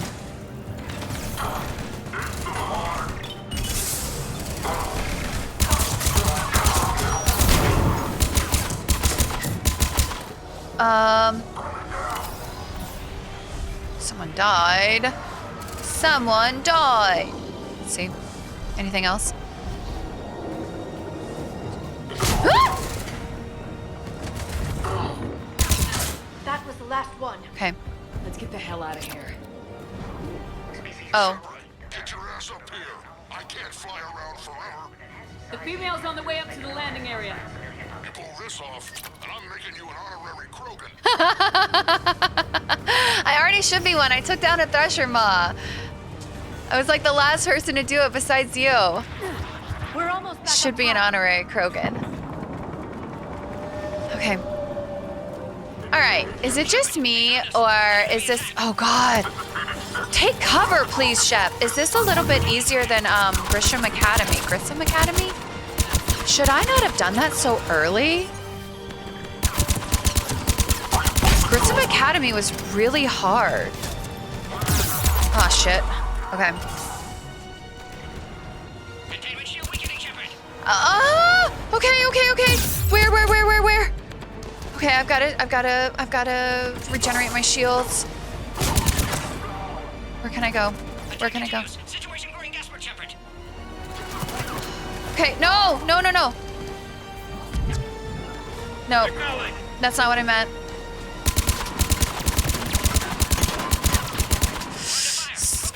Someone died. Let's see. Anything else? That was the last one. Okay. Let's get the hell out of here. Oh. Get your ass up here. I can't fly around forever. The female's on the way up to the landing area. You pull this off, and I'm making you an honorary Krogan. I already should be one. I took down a Thresher Maw. I was like the last person to do it besides you. We're almost back. Should be an honorary Krogan. Okay. All right. Is it just me, or is this? Oh God. Take cover, please, Shep. Is this a little bit easier than Grissom Academy? Should I not have done that so early? Grissom Academy was really hard. Oh shit. Okay. Containment shield weakening, Shepard. Okay. Where? Okay, I've gotta regenerate my shields. Where can I go? Where can I go? Situation growing desperate, Shepard. Okay, no! No, that's not what I meant.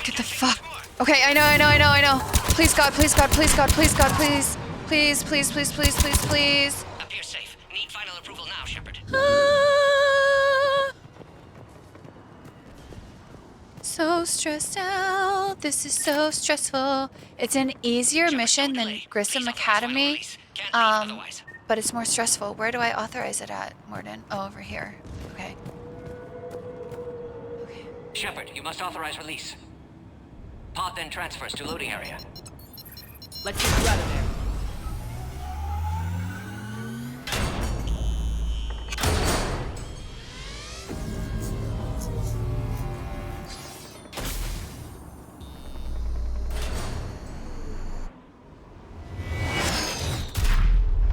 Get the fuck. Okay, I know. Please, God, please. Please. Appear safe. Need final approval now, Shepard. So stressed out. This is so stressful. It's an easier mission than Grissom Academy. But it's more stressful. Where do I authorize it at, Mordin? Oh, over here. Okay. Shepard, you must authorize release. Pod then transfers to loading area. Let's get you out of there.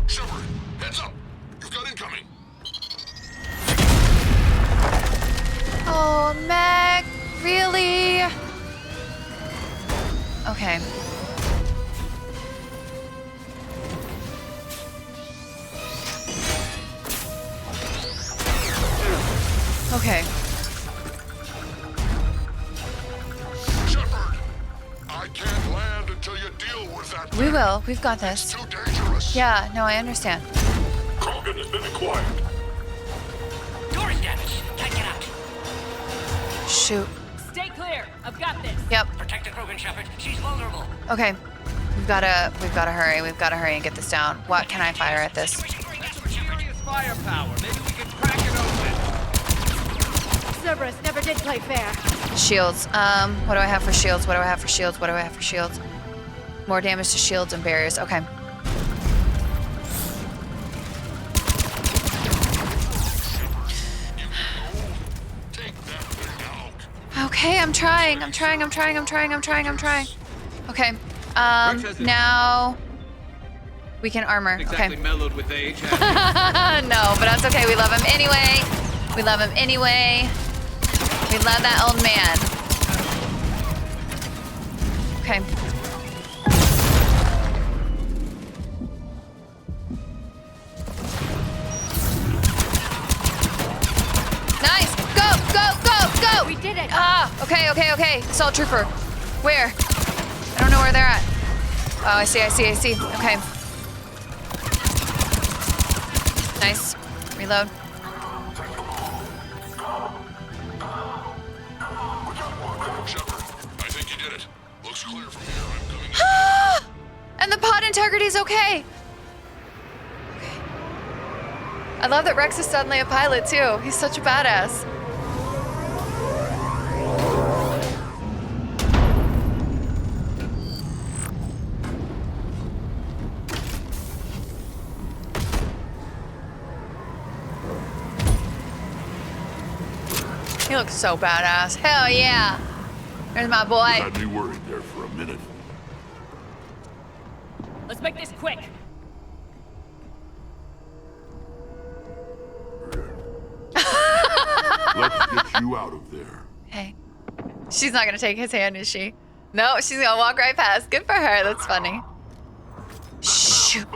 Shepard, heads up! You've got incoming! Oh, Meg, really? Okay. Okay. Shepard, I can't land until you deal with that. We will. We've got this. It's too dangerous. Yeah, no, I understand. Krogan has been acquired. Door is damaged. Can't get out. Shoot. Stay clear. I've got this. Yep. Protect the Krogan, Shepard. She's vulnerable. Okay. We've gotta hurry. We've gotta hurry and get this down. What can I fire at this? Serious firepower. Maybe we can crack it open. Cerberus never did play fair. Shields. What do I have for shields? What do I have for shields? What do I have for shields? More damage to shields and barriers. Okay. Okay, I'm trying. Okay. Now we can armor. Exactly Okay. mellowed with age. No, but that's okay. We love him anyway. We love that old man. Okay. Nice. Go. We did it. Ah, okay. Assault trooper. Where? I don't know where they're at. Oh, I see. Okay. Nice. Reload. Shepard, I think you did it. Looks clear from here. I'm coming in. And the pod integrity's okay. I love that Rex is suddenly a pilot too. He's such a badass. He looks so badass. Hell yeah. There's my boy. You had me worried there for a minute. Let's make this quick. Let's get you out of there. Hey. She's not gonna take his hand, is she? No, she's gonna walk right past. Good for her. That's funny. Shoot.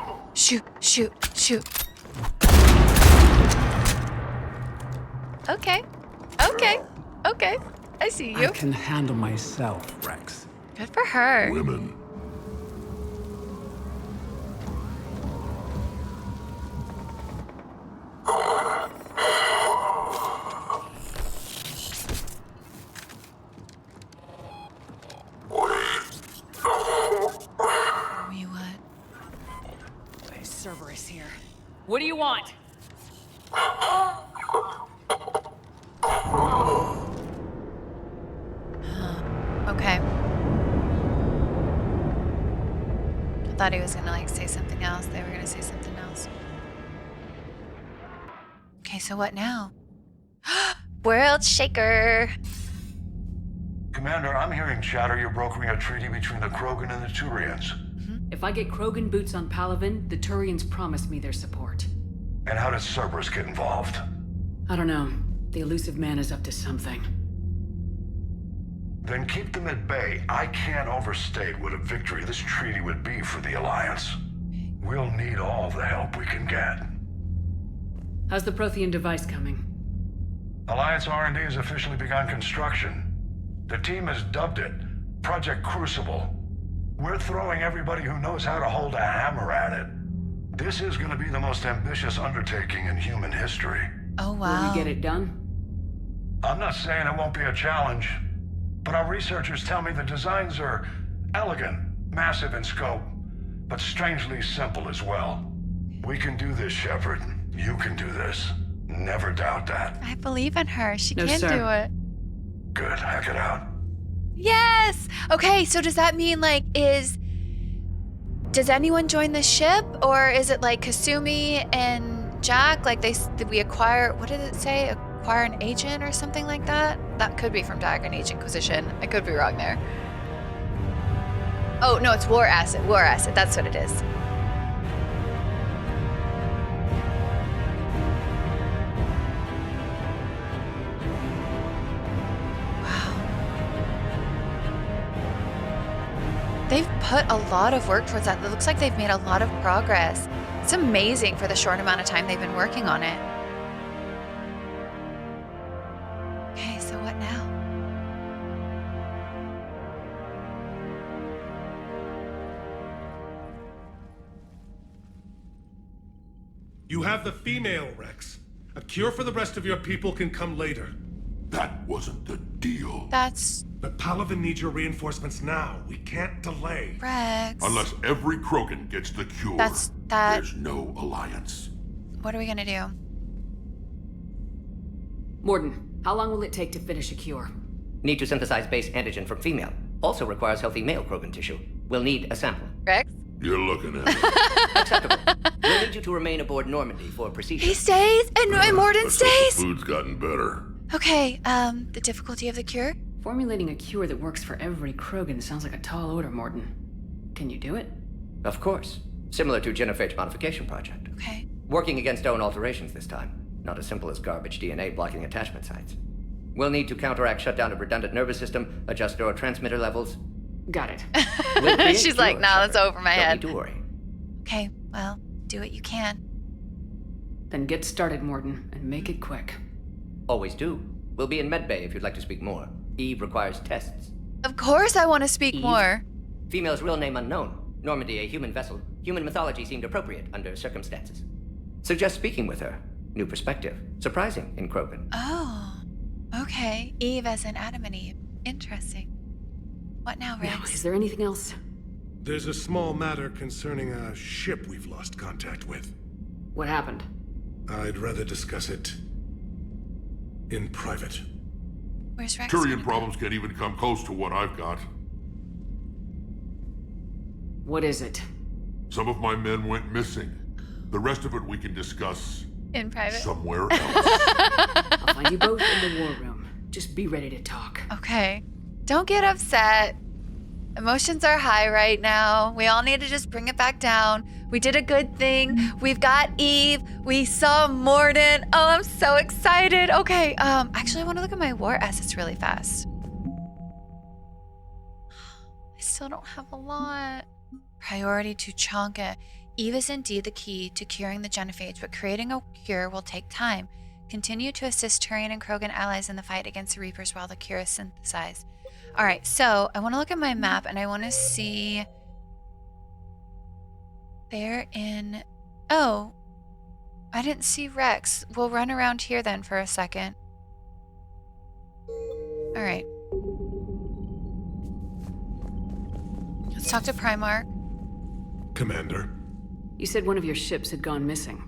Okay. I see you. I can handle myself, Rex. Good for her. Women. Hey, Cerberus here. What do you want? Okay. I thought he was gonna like say something else. They were gonna say something else. Okay, so what now? World Shaker. Commander, I'm hearing chatter you're brokering a treaty between the Krogan and the Turians. If I get Krogan boots on Palaven, the Turians promise me their support. And how did Cerberus get involved? I don't know. The elusive man is up to something. Then keep them at bay. I can't overstate what a victory this treaty would be for the Alliance. We'll need all the help we can get. How's the Prothean device coming? Alliance R&D has officially begun construction. The team has dubbed it Project Crucible. We're throwing everybody who knows how to hold a hammer at it. This is going to be the most ambitious undertaking in human history. Oh, wow. Will we get it done? I'm not saying it won't be a challenge, but our researchers tell me the designs are elegant, massive in scope, but strangely simple as well. We can do this, Shepard. You can do this. Never doubt that. I believe in her. She No, can sir. do it. Good, hack it out. Yes! Okay, so does that mean, like, does anyone join the ship? Or is it like Kasumi and Jack? Like, did we acquire, what did it say? Acquire an agent or something like that? That could be from Dragon Age Inquisition. I could be wrong there. Oh, no, it's War Asset. War Asset, that's what it is. They've put a lot of work towards that. It looks like they've made a lot of progress. It's amazing for the short amount of time they've been working on it. Okay, so what now? You have the female, Rex. A cure for the rest of your people can come later. That wasn't the deal. That's... But Palaven needs your reinforcements now. We can't delay. Rex. Unless every Krogan gets the cure, there's no alliance. What are we gonna do? Mordin, how long will it take to finish a cure? Need to synthesize base antigen from female. Also requires healthy male Krogan tissue. We'll need a sample. Rex? You're looking at it. Acceptable. We'll need you to remain aboard Normandy for procedure. He stays? And Mordin stays? The food's gotten better. Okay, the difficulty of the cure? Formulating a cure that works for every Krogan sounds like a tall order, Mordin. Can you do it? Of course. Similar to Genophage modification project. Okay. Working against own alterations this time. Not as simple as garbage DNA blocking attachment sites. We'll need to counteract shutdown of redundant nervous system, adjust neurotransmitter levels. Got it. We'll She's like, nah, that's over my head. Don't need to worry. Okay, well, do what you can. Then get started, Mordin, and make it quick. Always do. We'll be in medbay if you'd like to speak more. Eve requires tests. Of course I want to speak Eve? more. Female's real name unknown. Normandy a human vessel. Human mythology seemed appropriate under circumstances. Suggest speaking with her. New perspective. Surprising in Krogan. Oh, okay. Eve as in Adam and Eve. Interesting. What now, Rex? Now, is there anything else? There's a small matter concerning a ship we've lost contact with. What happened? I'd rather discuss it in private. Where's Rex? Turian problems can't even come close to what I've got. What is it? Some of my men went missing. The rest of it we can discuss in private somewhere else. I'll find you both in the war room. Just be ready to talk. Okay. Don't get upset. Emotions are high right now. We all need to just bring it back down. We did a good thing. We've got Eve. We saw Mordin. Oh, I'm so excited. Okay, actually I want to look at my war assets really fast. I still don't have a lot. Priority to Chonka. Eve is indeed the key to curing the Genophage, but creating a cure will take time. Continue to assist Turian and Krogan allies in the fight against the Reapers while the cure is synthesized. Alright, so I want to look at my map and I want to see... They're in... Oh, I didn't see Rex. We'll run around here then for a second. Alright. Let's talk to Primarch. Commander. You said one of your ships had gone missing.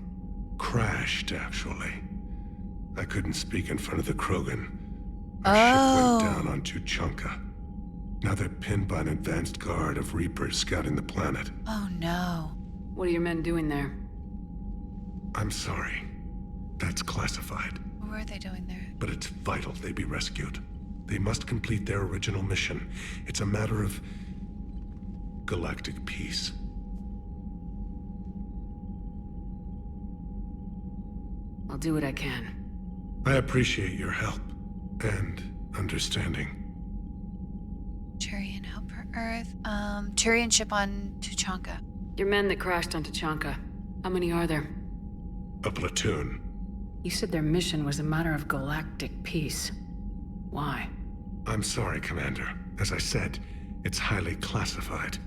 Crashed, actually. I couldn't speak in front of the Krogan. Our ship went down on Tuchanka. Now they're pinned by an advanced guard of Reapers scouting the planet. Oh no. What are your men doing there? I'm sorry. That's classified. What were they doing there? But it's vital they be rescued. They must complete their original mission. It's a matter of galactic peace. I'll do what I can. I appreciate your help and understanding. Turian help for Earth. Turian ship on Tuchanka. Your men that crashed on Tuchanka. How many are there? A platoon. You said their mission was a matter of galactic peace. Why? I'm sorry, Commander. As I said, it's highly classified.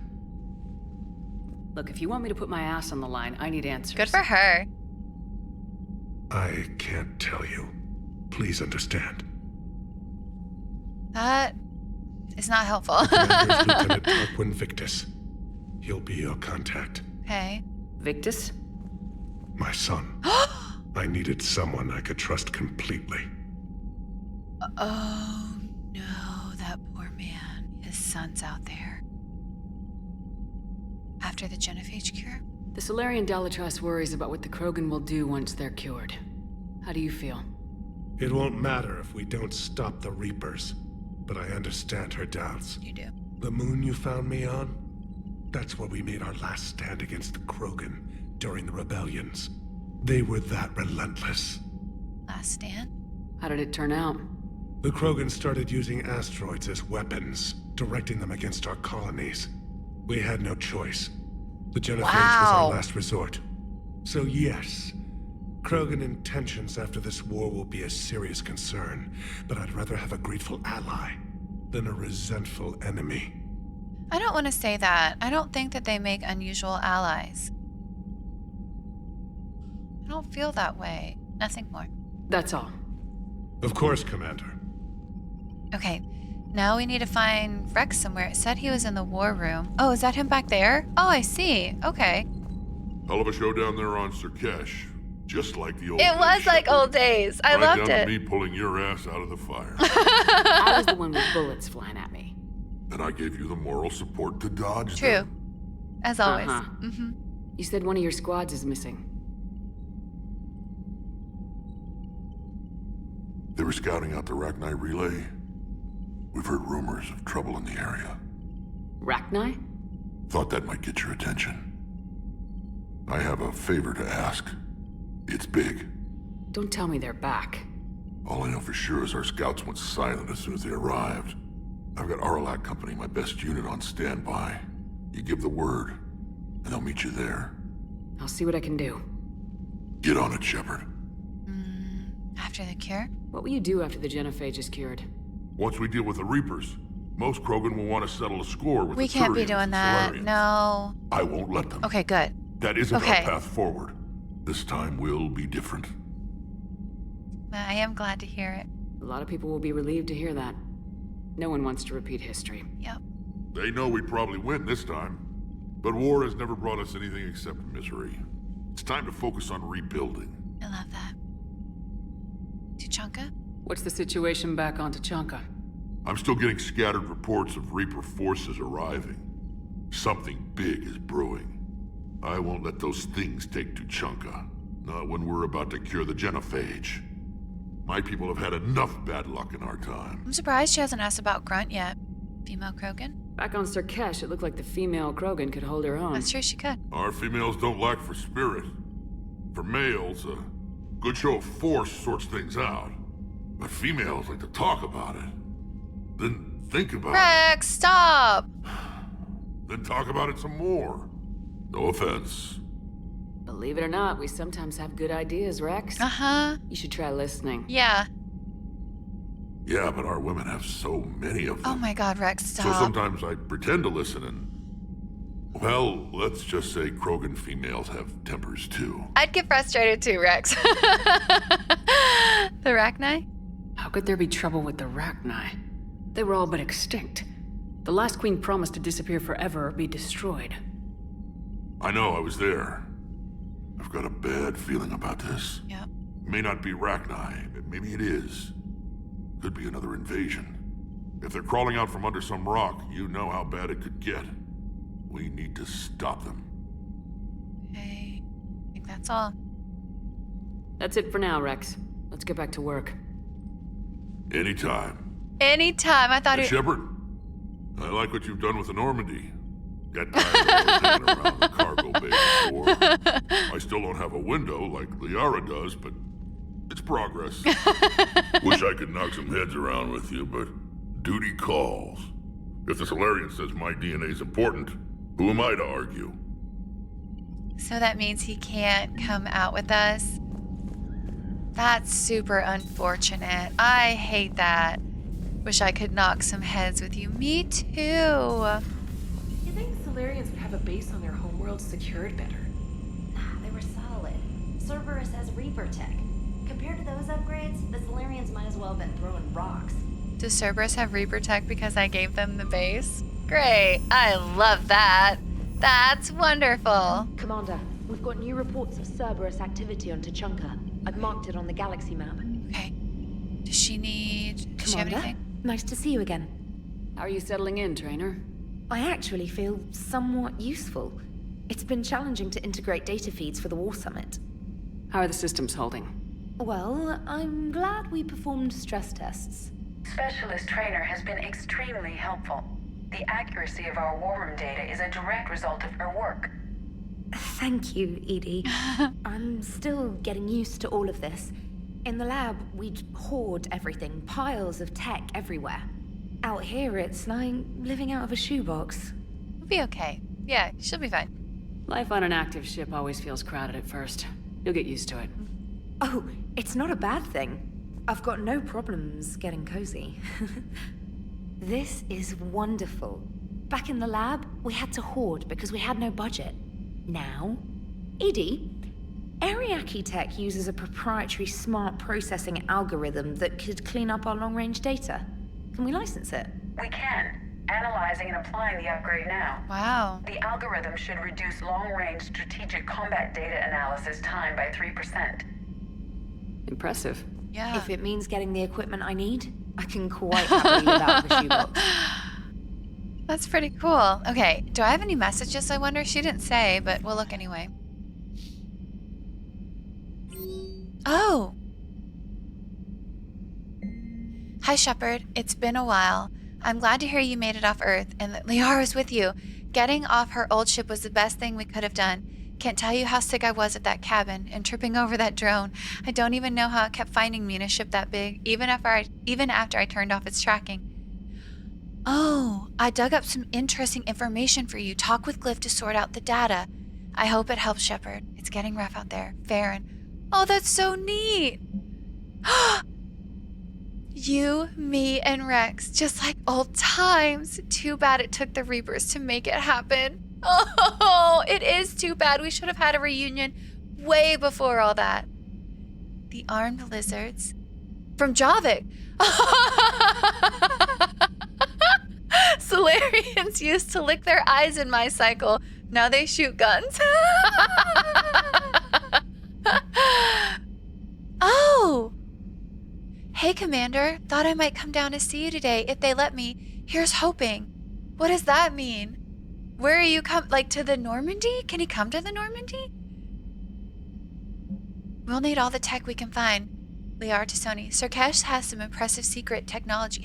Look, if you want me to put my ass on the line, I need answers. Good for her. I can't tell you. Please understand. That is not helpful. Commander's Lieutenant Tarquin Victus. He'll be your contact. Okay. Victus? My son. I needed someone I could trust completely. Oh no, that poor man. His son's out there. After the Genophage cure? The Solarian Dalatrass worries about what the Krogan will do once they're cured. How do you feel? It won't matter if we don't stop the Reapers, but I understand her doubts. You do. The moon you found me on? That's where we made our last stand against the Krogan during the rebellions. They were that relentless. Last stand? How did it turn out? The Krogan started using asteroids as weapons, directing them against our colonies. We had no choice. The Genophage was our last resort. So yes, Krogan intentions after this war will be a serious concern, but I'd rather have a grateful ally than a resentful enemy. I don't want to say that. I don't think that they make unusual allies. I don't feel that way. Nothing more. That's all. Of course, Commander. Okay, now we need to find Rex somewhere. It said he was in the war room. Oh, is that him back there? Oh, I see. Okay. Hell of a show down there on Surkesh. Just like the old days. It was like old days. I loved down it. to me pulling your ass out of the fire. I was the one with bullets flying at me. And I gave you the moral support to dodge True. them. As always. You said one of your squads is missing. They were scouting out the Rachni relay. We've heard rumors of trouble in the area. Rachni? Thought that might get your attention. I have a favor to ask. It's big. Don't tell me they're back. All I know for sure is our scouts went silent as soon as they arrived. I've got Aralac Company, my best unit, on standby. You give the word, and I'll meet you there. I'll see what I can do. Get on it, Shepard. After the cure? What will you do after the Genophage is cured? Once we deal with the Reapers, most Krogan will want to settle a score with We the can't be Turians doing and that. Solarians. No. I won't let them. Okay, good. That isn't Okay. our path forward. This time will be different. I am glad to hear it. A lot of people will be relieved to hear that. No one wants to repeat history. Yep. They know we'd probably win this time. But war has never brought us anything except misery. It's time to focus on rebuilding. I love that. Tuchanka? What's the situation back on Tuchanka? I'm still getting scattered reports of Reaper forces arriving. Something big is brewing. I won't let those things take Tuchanka. Not when we're about to cure the Genophage. My people have had enough bad luck in our time. I'm surprised she hasn't asked about Grunt yet. Female Krogan? Back on Surkesh, it looked like the female Krogan could hold her own. That's true, she could. Our females don't lack for spirit. For males, a good show of force sorts things out. But females like to talk about it. Then think about Rex, stop! it. Then talk about it some more. No offense. Believe it or not, we sometimes have good ideas, Rex. Uh-huh. You should try listening. Yeah. Yeah, but our women have so many of them. Oh my god, Rex, stop. So sometimes I pretend to listen and... Well, let's just say Krogan females have tempers too. I'd get frustrated too, Rex. The Rachni? How could there be trouble with the Rachni? They were all but extinct. The last queen promised to disappear forever or be destroyed. I know, I was there. I've got a bad feeling about this. Yep. It may not be Rachni, but maybe it is. Could be another invasion. If they're crawling out from under some rock, you know how bad it could get. We need to stop them. Okay. I think that's all. That's it for now, Rex. Let's get back to work. Anytime. Anytime. I thought Hey, it... Shepard, I like what you've done with the Normandy. Got tired of always hanging around the cargo bay before. I still don't have a window like Liara does, but It's progress. Wish I could knock some heads around with you, but duty calls. If the Solarian says my DNA's important, who am I to argue? So that means he can't come out with us? That's super unfortunate. I hate that. Wish I could knock some heads with you. Me too. You think Solarians would have a base on their homeworld secured better? Nah, they were solid. Cerberus has Reaper tech. Compared to those upgrades, the Solarians might as well have been throwing rocks. Does Cerberus have Reaper tech because I gave them the base? Great. I love that. That's wonderful. Commander, we've got new reports of Cerberus activity on Tuchanka. I've marked it on the galaxy map. Okay. Does she have anything? Nice to see you again. How are you settling in, Trainer? I actually feel somewhat useful. It's been challenging to integrate data feeds for the War Summit. How are the systems holding? Well, I'm glad we performed stress tests. Specialist Trainer has been extremely helpful. The accuracy of our war room data is a direct result of her work. Thank you, Edie. I'm still getting used to all of this. In the lab, we'd hoard everything, piles of tech everywhere. Out here, it's like living out of a shoebox. We'll be okay. Yeah, she'll be fine. Life on an active ship always feels crowded at first. You'll get used to it. Oh, it's not a bad thing. I've got no problems getting cozy. This is wonderful. Back in the lab, we had to hoard because we had no budget. Now, Edie, Ariake Tech uses a proprietary smart processing algorithm that could clean up our long-range data. Can we license it? We can. Analyzing and applying the upgrade now. Wow. The algorithm should reduce long-range strategic combat data analysis time by 3%. Impressive. Yeah. If it means getting the equipment I need, I can quite happily live out of a shoebox. That's pretty cool. Okay, do I have any messages, I wonder? She didn't say, but we'll look anyway. Oh! Hi, Shepard. It's been a while. I'm glad to hear you made it off Earth and that Liara's with you. Getting off her old ship was the best thing we could have done. Can't tell you how sick I was at that cabin and tripping over that drone. I don't even know how it kept finding me in a ship that big, even after I turned off its tracking. Oh, I dug up some interesting information for you. Talk with Glyph to sort out the data. I hope it helps, Shepard. It's getting rough out there. Farron. Oh, that's so neat. You, me, and Rex, just like old times. Too bad it took the Reapers to make it happen. Oh, it is too bad. We should have had a reunion way before all that. The armed lizards from Javik. Solarians used to lick their eyes in my cycle. Now they shoot guns. Oh! Hey, Commander. Thought I might come down to see you today if they let me. Here's hoping. What does that mean? Where are you to the Normandy? Can he come to the Normandy? We'll need all the tech we can find. Liara to Sony. Surkesh had some impressive secret technology.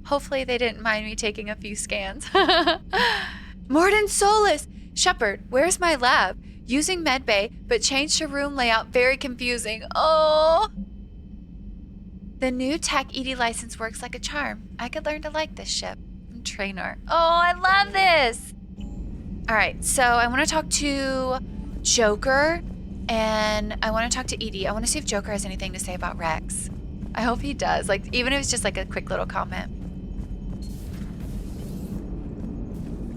Hopefully they didn't mind me taking a few scans. Mordin, Solus! Shepard, where's my lab? Using medbay, but changed to room layout. Very confusing. Oh! The new Tech ED license works like a charm. I could learn to like this ship. Trainer. Oh, I love this! Alright, so I want to talk to Joker, and I want to talk to Edie. I want to see if Joker has anything to say about Rex. I hope he does. Even if it's just a quick little comment.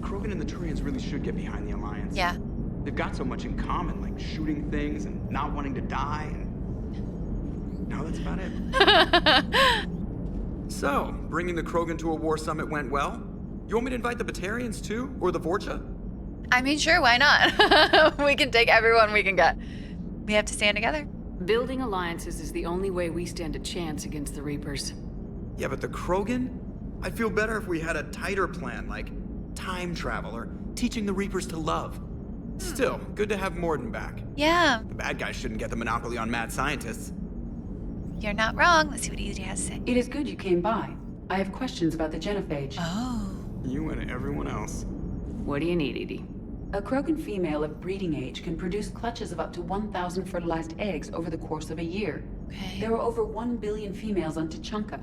Krogan and the Turians really should get behind the Alliance. Yeah. They've got so much in common, like shooting things and not wanting to die, and no, that's about it. So, bringing the Krogan to a war summit went well? You want me to invite the Batarians too? Or the Vorcha? I mean, sure, why not? We can take everyone we can get. We have to stand together. Building alliances is the only way we stand a chance against the Reapers. Yeah, but the Krogan? I'd feel better if we had a tighter plan, like time travel or teaching the Reapers to love. Still, good to have Mordin back. Yeah. The bad guys shouldn't get the monopoly on mad scientists. You're not wrong. Let's see what Edie has to say. It is good you came by. I have questions about the Genophage. Oh. You and everyone else. What do you need, Edie? A Krogan female of breeding age can produce clutches of up to 1,000 fertilized eggs over the course of a year. Okay. There are over 1 billion females on Tuchanka.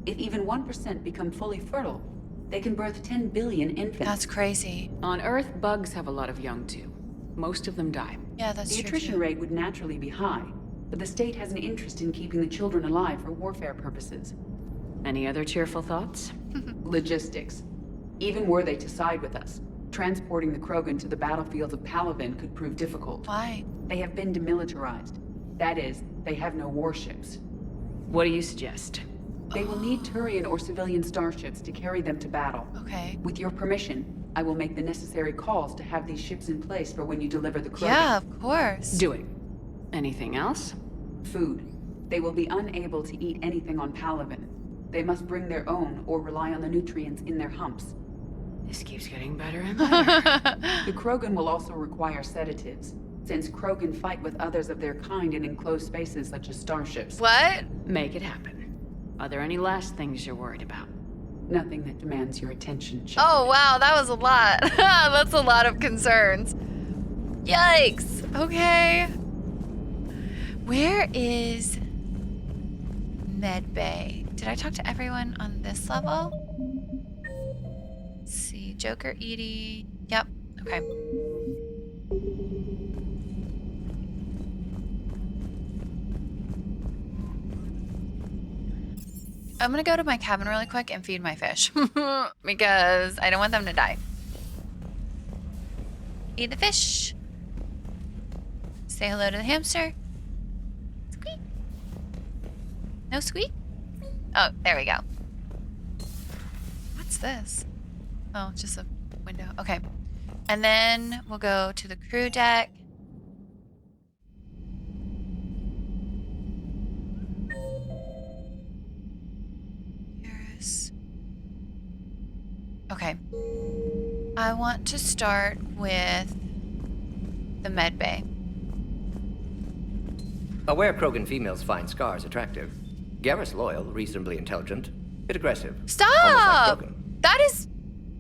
If even 1% become fully fertile, they can birth 10 billion infants. That's crazy. On Earth, bugs have a lot of young too. Most of them die. Yeah, that's The true. attrition rate would naturally be high, but the state has an interest in keeping the children alive for warfare purposes. Any other cheerful thoughts? Logistics. Even were they to side with us, transporting the Krogan to the battlefields of Palaven could prove difficult. Why? They have been demilitarized. That is, they have no warships. What do you suggest? They will need Turian or civilian starships to carry them to battle. Okay. With your permission, I will make the necessary calls to have these ships in place for when you deliver the Krogan. Yeah, of course. Do it. Anything else? Food. They will be unable to eat anything on Palaven. They must bring their own or rely on the nutrients in their humps. This keeps getting better and better. The Krogan will also require sedatives, since Krogan fight with others of their kind in enclosed spaces such as starships. What? Make it happen. Are there any last things you're worried about? Nothing that demands your attention, Shepard. Oh, wow, that was a lot. That's a lot of concerns. Yikes. Okay. Where is Medbay? Did I talk to everyone on this level? Let's see. Joker, Edie. Yep. Okay. I'm gonna go to my cabin really quick and feed my fish because I don't want them to die. Feed the fish. Say hello to the hamster. Squeak. No squeak? Oh, there we go. What's this? Oh, just a window. Okay. And then we'll go to the crew deck. Okay. I want to start with the med bay. Aware Krogan females find scars attractive. Garrus loyal, reasonably intelligent, bit aggressive. Stop! That is...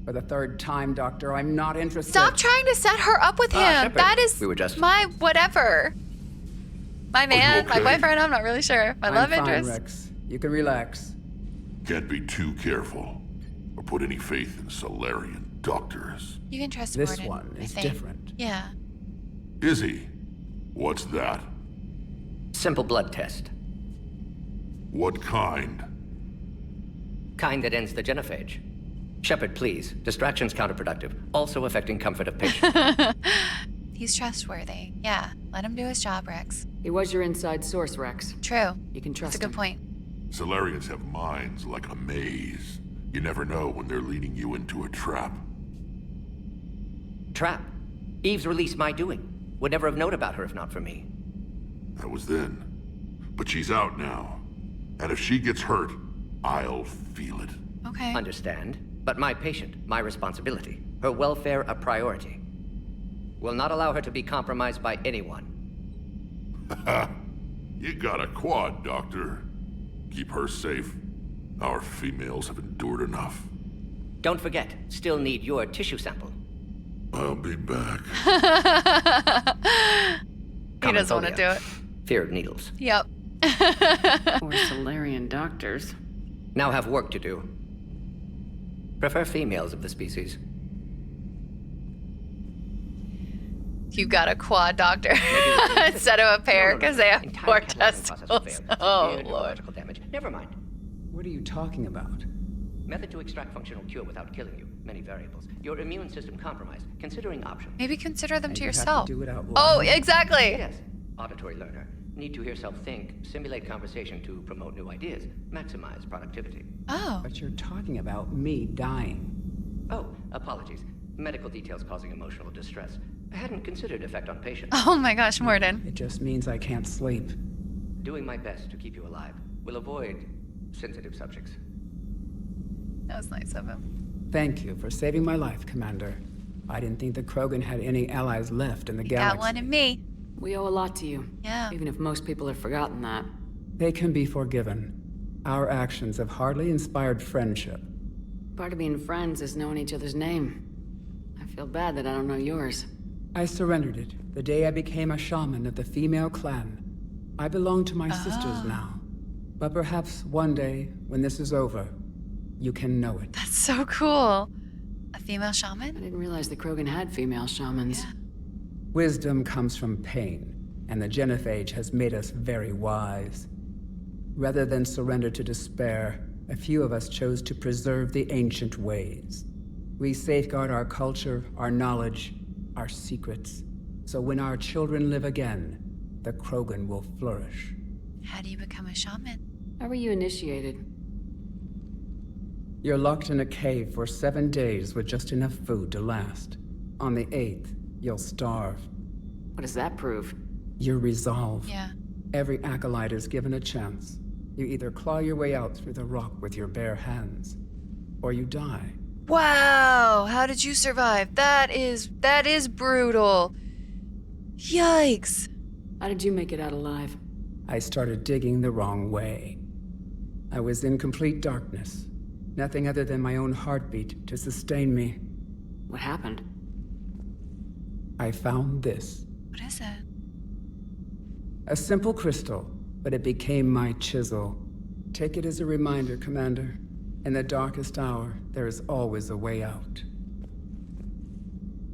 For the third time, Doctor, I'm not interested. Stop trying to set her up with him. Shepard. That is We were just... my whatever. My man, okay? my boyfriend, I'm not really sure. My love I'm fine, interest. Rex. You can relax. Can't be too careful, or put any faith in Solarian doctors. You can trust This Mordin, one I is think. different. Yeah. Is he? What's that? Simple blood test. What kind? Kind that ends the genophage. Shepard, please. Distraction's counterproductive, also affecting comfort of patient. He's trustworthy. Yeah. Let him do his job, Rex. He was your inside source, Rex. True. You can trust That's a good him. point. Solarians have minds like a maze. You never know when they're leading you into a trap. Trap. Eve's release my doing. Would never have known about her if not for me. That was then. But she's out now. And if she gets hurt, I'll feel it. Okay. Understand. But my patient, my responsibility. Her welfare a priority. Will not allow her to be compromised by anyone. You got a quad, Doctor. Keep her safe. Our females have endured enough. Don't forget, still need your tissue sample. I'll be back. He doesn't want to do it. Fear of needles. Yep. Or Solarian doctors. Now have work to do. Prefer females of the species. You got a quad doctor instead of a pair because they have four testicles. Oh, Lord. Damage. Never mind. What are you talking about? Method to extract functional cure without killing you. Many variables. Your immune system compromised. Considering options. Maybe consider them to You have to yourself. do it out Oh, loud. exactly. Yes. Auditory learner. Need to hear self think, simulate conversation to promote new ideas, maximize productivity. Oh. But you're talking about me dying. Oh, apologies. Medical details causing emotional distress. I hadn't considered effect on patients. Oh my gosh, Mordin. It just means I can't sleep. Doing my best to keep you alive. Will avoid sensitive subjects. That was nice of him. Thank you for saving my life, Commander. I didn't think the Krogan had any allies left in the galaxy. Got one in me. We owe a lot to you. Yeah. Even if most people have forgotten that. They can be forgiven. Our actions have hardly inspired friendship. Part of being friends is knowing each other's name. I Feel bad that I don't know yours. I surrendered it the day I became a shaman of the female clan. I belong to my sisters now. But perhaps one day, when this is over, you can know it. That's so cool. A female shaman? I didn't realize the Krogan had female shamans. Yeah. Wisdom comes from pain, and the Genophage has made us very wise. Rather than surrender to despair, a few of us chose to preserve the ancient ways. We safeguard our culture, our knowledge, our secrets. So when our children live again, the Krogan will flourish. How do you become a shaman? How were you initiated? You're locked in a cave for 7 days with just enough food to last. On the 8th, you'll starve. What does that prove? Your resolve. Yeah. Every acolyte is given a chance. You either claw your way out through the rock with your bare hands, or you die. Wow, how did you survive? That is brutal. Yikes. How did you make it out alive? I started digging the wrong way. I was in complete darkness. Nothing other than my own heartbeat to sustain me. What happened? I found this. What is it? A simple crystal, but it became my chisel. Take it as a reminder, Commander. In the darkest hour, there is always a way out.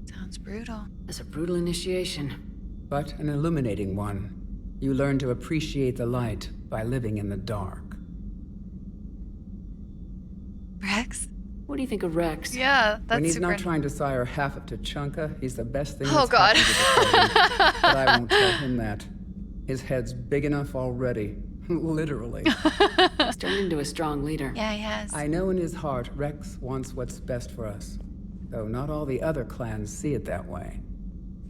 Sounds brutal. That's a brutal initiation. But an illuminating one. You learn to appreciate the light by living in the dark. Rex? What do you think of Rex? Yeah, that's when he's super... not trying to sire half of Tuchanka, he's the best thing Oh, that's God. happened to the Krogan. But I won't tell him that. His head's big enough already. Literally. He's turned into a strong leader. Yeah, he has. I know in his heart Rex wants what's best for us. Though not all the other clans see it that way.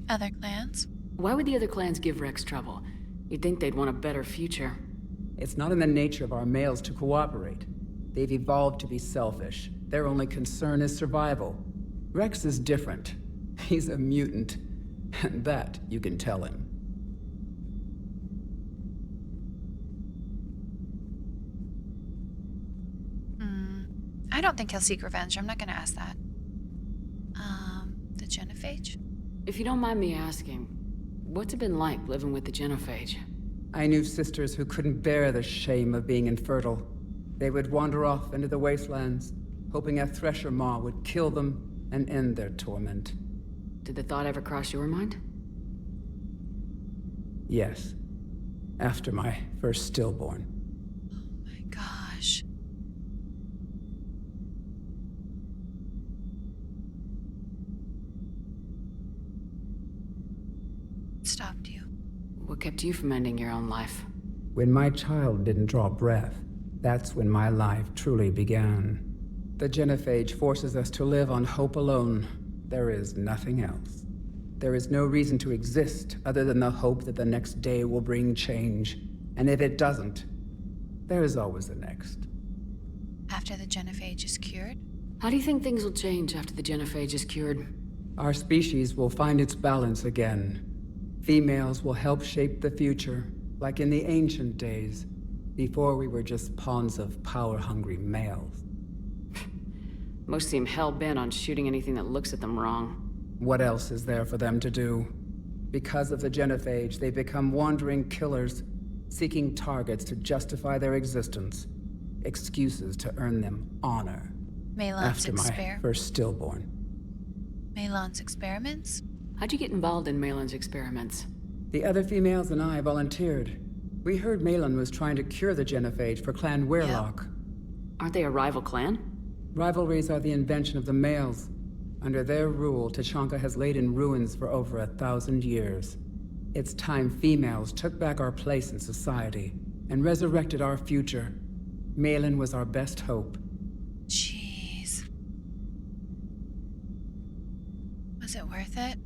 Other clans? Why would the other clans give Rex trouble? You'd think they'd want a better future. It's not in the nature of our males to cooperate. They've evolved to be selfish. Their only concern is survival. Rex is different. He's a mutant. And that you can tell him. I don't think he'll seek revenge. I'm not gonna ask that. The Genophage? If you don't mind me asking, what's it been like living with the Genophage? I knew sisters who couldn't bear the shame of being infertile. They would wander off into the wastelands, hoping a thresher maw would kill them and end their torment. Did the thought ever cross your mind? Yes. After my first stillborn. Oh my gosh. Stopped you. What kept you from ending your own life? When my child didn't draw breath, that's when my life truly began. The Genophage forces us to live on hope alone. There is nothing else. There is no reason to exist other than the hope that the next day will bring change. And if it doesn't, there is always the next. After the Genophage is cured? How do you think things will change after the Genophage is cured? Our species will find its balance again. Females will help shape the future, like in the ancient days, before we were just pawns of power-hungry males. Most seem hell-bent on shooting anything that looks at them wrong. What else is there for them to do? Because of the Genophage, they become wandering killers, seeking targets to justify their existence, excuses to earn them honor. Malon's After my first stillborn. Malon's experiments? How'd you get involved in Malon's experiments? The other females and I volunteered. We heard Malon was trying to cure the Genophage for Clan Weirlock. Aren't they a rival clan? Rivalries are the invention of the males. Under their rule, Tuchanka has laid in ruins for over 1,000 years. It's time females took back our place in society and resurrected our future. Malon was our best hope. Jeez. Was it worth it?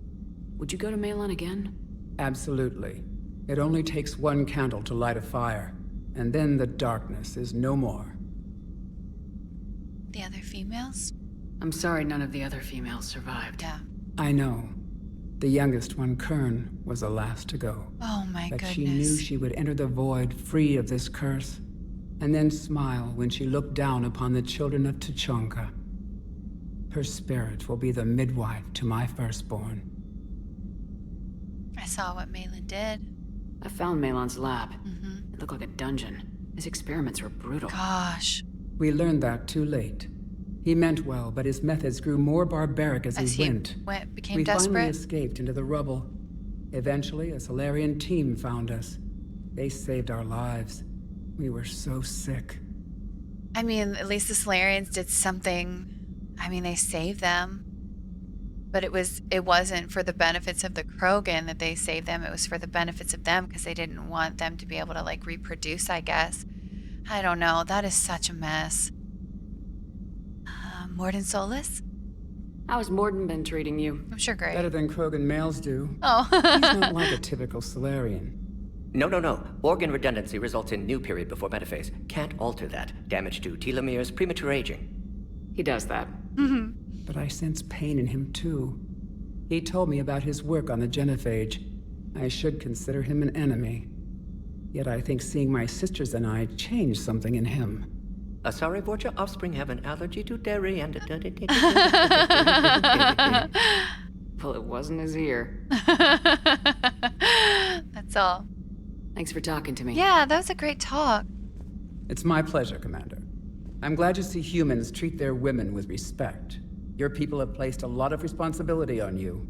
Would you go to Malon again? Absolutely. It only takes one candle to light a fire, and then the darkness is no more. The other females? I'm sorry none of the other females survived. Yeah. I know. The youngest one, Kern, was the last to go. Oh my but goodness. She knew she would enter the void free of this curse, and then smile when she looked down upon the children of Tuchanka. Her spirit will be the midwife to my firstborn. I saw what Malin did. I found Malon's lab. It looked like a dungeon. His experiments were brutal. Gosh. We learned that too late. He meant well, but his methods grew more barbaric as he became we desperate. finally escaped into the rubble. Eventually, a Solarian team found us. They saved our lives. We were so sick. I mean, at least the Solarians did something. I mean, they saved them. But it wasn't for the benefits of the Krogan that they saved them. It was for the benefits of them because they didn't want them to be able to, like, reproduce, I guess. I don't know. That is such a mess. Mordin Solus? How's Mordin been treating you? I'm sure great. Better than Krogan males do. Oh. He's not like a typical Solarian. No. Organ redundancy results in new period before metaphase. Can't alter that. Damage to telomeres, premature aging. He does that. But I sense pain in him too. He told me about his work on the Genophage. I should consider him an enemy. Yet I think seeing my sisters and I changed something in him. Sorry, Borgia, offspring have an allergy to dairy and... Well, it wasn't his ear. That's all. Thanks for talking to me. Yeah, that was a great talk. It's my pleasure, Commander. I'm glad to see humans treat their women with respect. Your people have placed a lot of responsibility on you.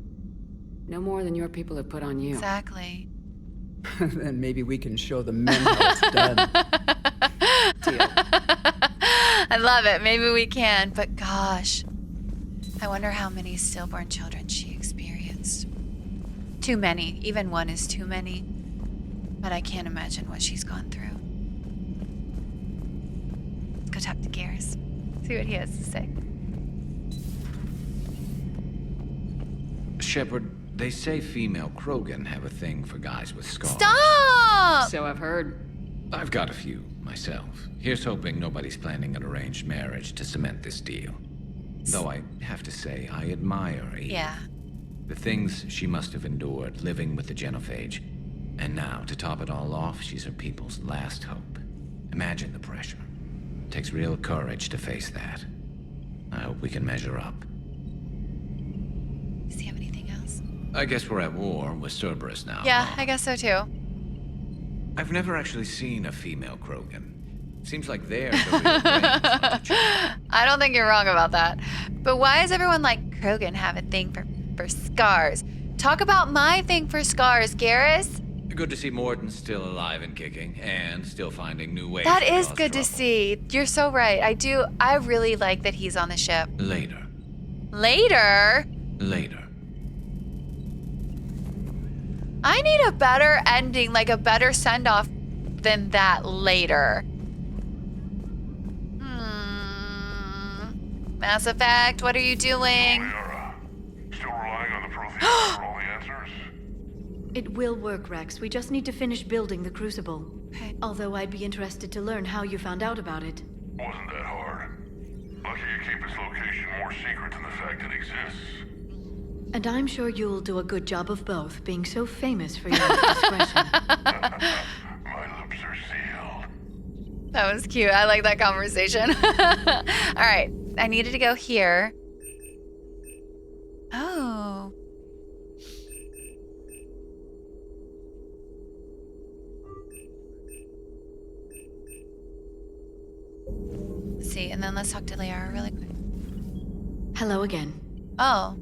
No more than your people have put on you. Exactly. Then maybe we can show the men how it's done. Deal. I love it. Maybe we can, but gosh. I wonder how many stillborn children she experienced. Too many. Even one is too many. But I can't imagine what she's gone through. Let's go talk to Garrus. See what he has to say. Shepard, they say female Krogan have a thing for guys with scars. Stop! So I've heard. I've got a few, myself. Here's hoping nobody's planning an arranged marriage to cement this deal. Though I have to say, I admire Eve. Yeah. The things she must have endured living with the Genophage. And now, to top it all off, she's her people's last hope. Imagine the pressure. It takes real courage to face that. I hope we can measure up. Does he have anything else? I guess we're at war with Cerberus now. Yeah, I guess so too. I've never actually seen a female Krogan. Seems like they're the real brains. I don't think you're wrong about that. But why does everyone like Krogan have a thing for scars? Talk about my thing for scars, Garrus. Good to see Mordin still alive and kicking, and still finding new ways. That to is cause good trouble. to see. You're so right. I really like that he's on the ship. Later. Later? Later. I need a better ending, like a better send-off than that later. Mass Effect, what are you doing? Still relying on the Protheans for all the answers? It will work, Rex. We just need to finish building the Crucible. Okay. Although I'd be interested to learn how you found out about it. Wasn't that hard. Lucky you keep its location more secret than the fact it exists. And I'm sure you'll do a good job of both, being so famous for your discretion. My lips are sealed. That was cute. I like that conversation. All right. I needed to go here. Oh. Let's see, and then let's talk to Liara really quick. Hello again. Oh.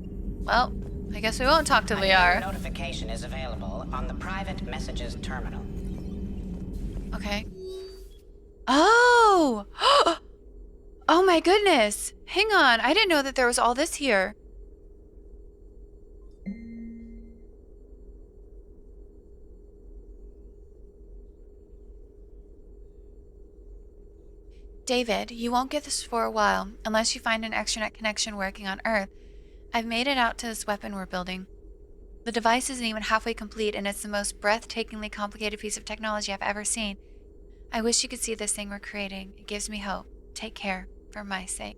Well, I guess we won't talk to Liara. Notification is available on the private messages terminal. Okay. Oh! Oh my goodness! Hang on, I didn't know that there was all this here. David, you won't get this for a while, unless you find an extranet connection working on Earth. I've made it out to this weapon we're building. The device isn't even halfway complete, and it's the most breathtakingly complicated piece of technology I've ever seen. I wish you could see this thing we're creating. It gives me hope. Take care, for my sake.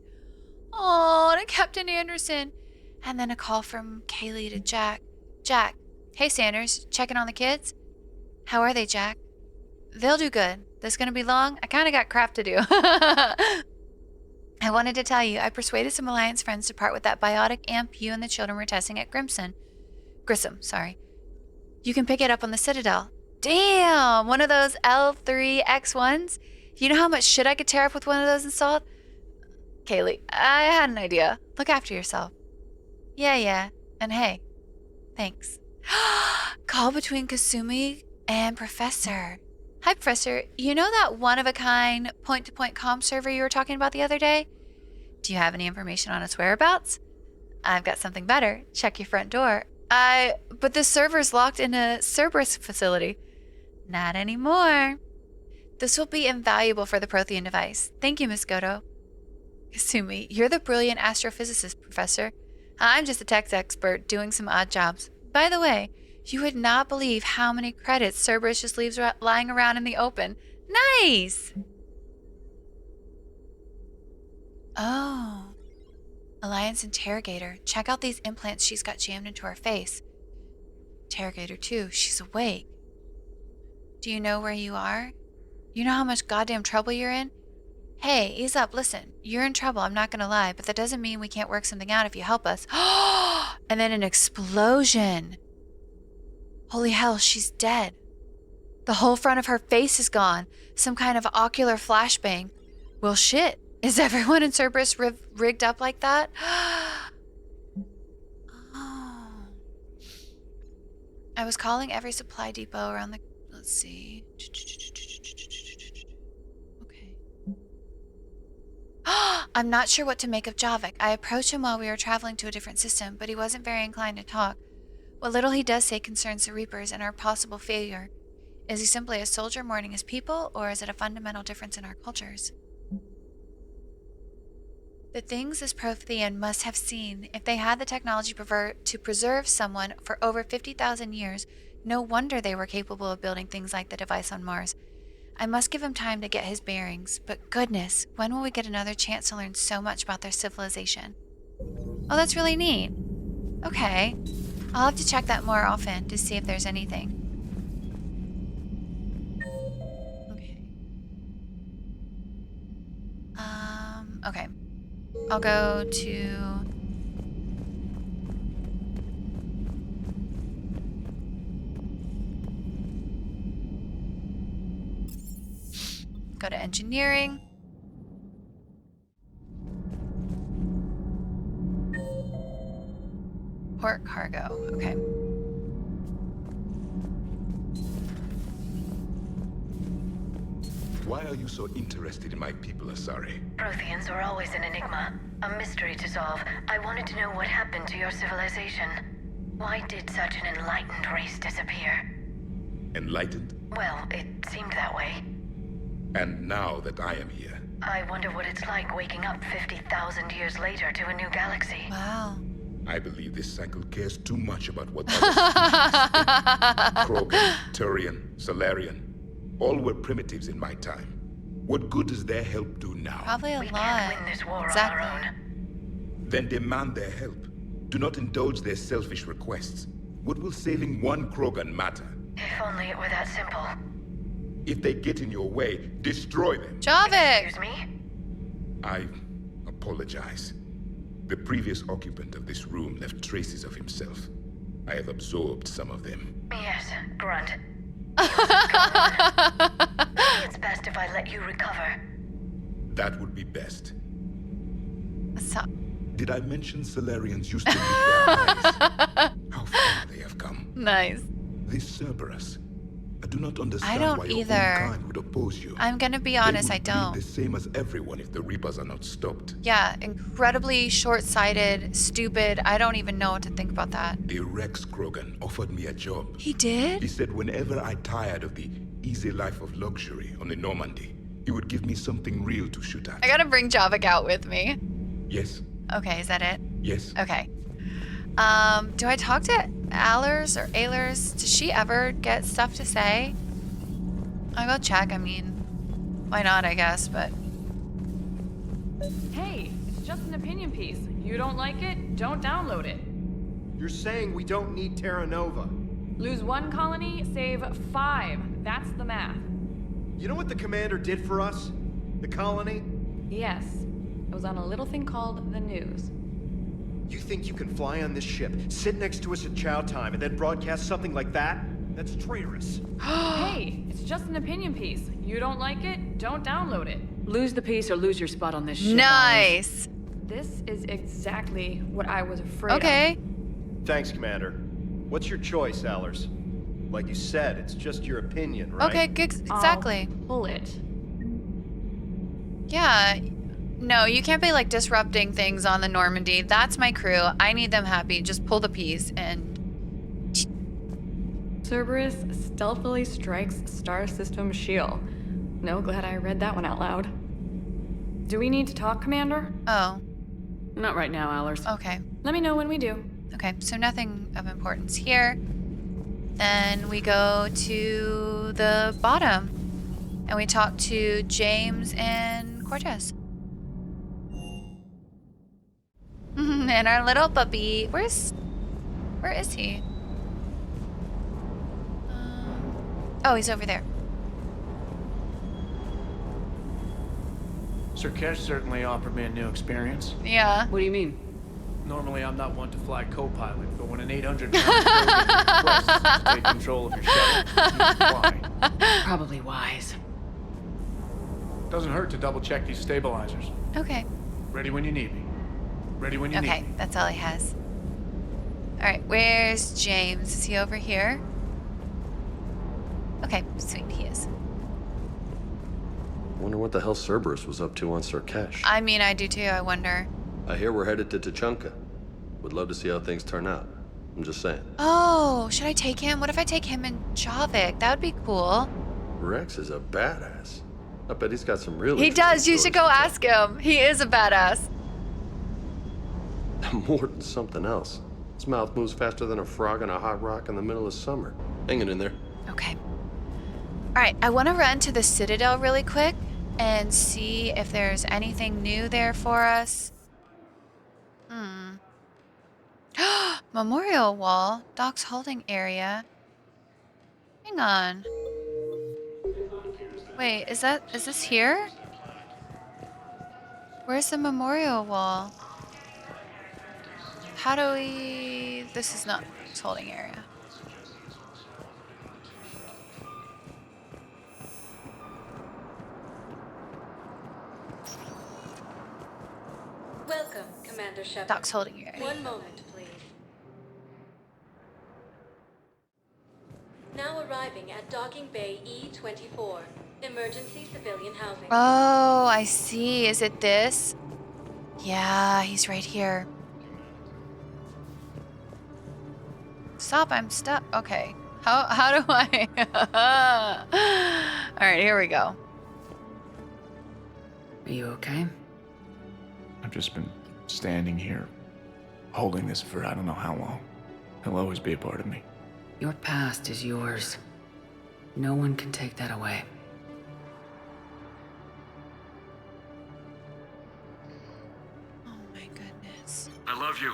Oh, to Captain Anderson. And then a call from Kaylee to Jack. Jack, hey Sanders, checking on the kids? How are they, Jack? They'll do good. This gonna be long? I kinda got crap to do. I wanted to tell you, I persuaded some Alliance friends to part with that biotic amp you and the children were testing at Grissom, sorry. You can pick it up on the Citadel. Damn, one of those L3X1s? You know how much shit I could tear up with one of those installed? Kaylee, I had an idea. Look after yourself. Yeah. And hey, thanks. Call between Kasumi and Professor. Hi, Professor. You know that one-of-a-kind point-to-point comm server you were talking about the other day? Do you have any information on its whereabouts? I've got something better. Check your front door. But the server's locked in a Cerberus facility. Not anymore. This will be invaluable for the Prothean device. Thank you, Miss Goto. Kasumi, you're the brilliant astrophysicist, Professor. I'm just a tech expert doing some odd jobs. By the way, you would not believe how many credits Cerberus just leaves lying around in the open. Nice! Oh. Alliance Interrogator. Check out these implants she's got jammed into her face. Interrogator 2. She's awake. Do you know where you are? You know how much goddamn trouble you're in? Hey, ease up, listen. You're in trouble, I'm not gonna lie, but that doesn't mean we can't work something out if you help us. And then an explosion. Holy hell, she's dead. The whole front of her face is gone. Some kind of ocular flashbang. Well, shit. Is everyone in Cerberus rigged up like that? Oh. I was calling every supply depot around the... Let's see. Okay. I'm not sure what to make of Javik. I approached him while we were traveling to a different system, but he wasn't very inclined to talk. What little he does say concerns the Reapers and our possible failure. Is he simply a soldier mourning his people, or is it a fundamental difference in our cultures? The things this Prothean must have seen, if they had the technology to preserve someone for over 50,000 years, no wonder they were capable of building things like the device on Mars. I must give him time to get his bearings, but goodness, when will we get another chance to learn so much about their civilization? Oh, that's really neat. Okay. I'll have to check that more often to see if there's anything. Okay. Okay. I'll go to... Go to engineering. Port cargo, okay. Why are you so interested in my people, Asari? Protheans are always an enigma, a mystery to solve. I wanted to know what happened to your civilization. Why did such an enlightened race disappear? Enlightened? Well, it seemed that way. And now that I am here... I wonder what it's like waking up 50,000 years later to a new galaxy. Wow. I believe this cycle cares too much about what other species think. Krogan, Turian, Solarian. All were primitives in my time. What good does their help do now? Probably a lot. We can't win this war on our own. Then demand their help. Do not indulge their selfish requests. What will saving one Krogan matter? If only it were that simple. If they get in your way, destroy them. Javik! Excuse me? I apologize. The previous occupant of this room left traces of himself. I have absorbed some of them. Yes, Grunt. Maybe it's best if I let you recover. That would be best. So Did I mention Solarians used to meet their eyes? How far they have come. Nice. This Cerberus. I do not understand I don't why either. your own kind would oppose you. I'm gonna be honest, I don't. They would bleed the same as everyone if the Reapers are not stopped. Yeah, incredibly short-sighted, stupid. I don't even know what to think about that. The Rex Krogan offered me a job. He did? He said whenever I tired of the easy life of luxury on the Normandy, he would give me something real to shoot at. I gotta bring Javik out with me. Yes. Okay, is that it? Yes. Okay. Do I talk to Allers or Ailers? Does she ever get stuff to say? I'll go check, I mean, why not, I guess, but... Hey, it's just an opinion piece. You don't like it, don't download it. You're saying we don't need Terra Nova. Lose 1 colony, save 5. That's the math. You know what the Commander did for us? The colony? Yes. It was on a little thing called the news. You think you can fly on this ship, sit next to us at chow time, and then broadcast something like that? That's traitorous. Hey, it's just an opinion piece. You don't like it? Don't download it. Lose the piece or lose your spot on this ship. Nice. This is exactly what I was afraid of. Okay. Thanks, Commander. What's your choice, Allers? Like you said, it's just your opinion, right? Okay, exactly. I'll pull it. Yeah. No, you can't be like disrupting things on the Normandy. That's my crew. I need them happy. Just pull the piece and... Cerberus stealthily strikes Star System shield. No, glad I read that one out loud. Do we need to talk, Commander? Oh. Not right now, Allers. Okay. Let me know when we do. Okay, so nothing of importance here. Then we go to the bottom. And we talk to James and Cortez. And our little puppy. Where is he? Oh, he's over there. Surkesh certainly offered me a new experience. Yeah. What do you mean? Normally, I'm not one to fly co-pilot, but when an 800-pound requests to take control of your shuttle, you fly. Probably wise. Doesn't hurt to double-check these stabilizers. Okay. Ready when you need me. Ready when you need me. Okay, that's all he has. All right, where's James? Is he over here? Okay, sweet, he is. Wonder what the hell Cerberus was up to on Surkesh. I mean, I do too, I wonder. I hear we're headed to Tuchanka. Would love to see how things turn out. I'm just saying. Oh, should I take him? What if I take him and Javik? That would be cool. Rex is a badass. I bet he's got some really... He does, you should go ask him. He is a badass. Mordin's something else. His mouth moves faster than a frog on a hot rock in the middle of summer. Hang it in there. Okay. All right, I want to run to the Citadel really quick and see if there's anything new there for us. Memorial wall, docks holding area. Hang on. Wait, is this here? Where's the memorial wall? How do we... This is not docks holding area. Welcome, Commander Shepard. Docks holding area. One moment, please. Now arriving at Docking Bay E-24, emergency civilian housing. Oh, I see. Is it this? Yeah, he's right here. Stop, I'm stuck. Okay. How do I... All right, here we go. Are you okay? I've just been standing here, holding this for I don't know how long. He'll always be a part of me. Your past is yours. No one can take that away. Oh my goodness. I love you,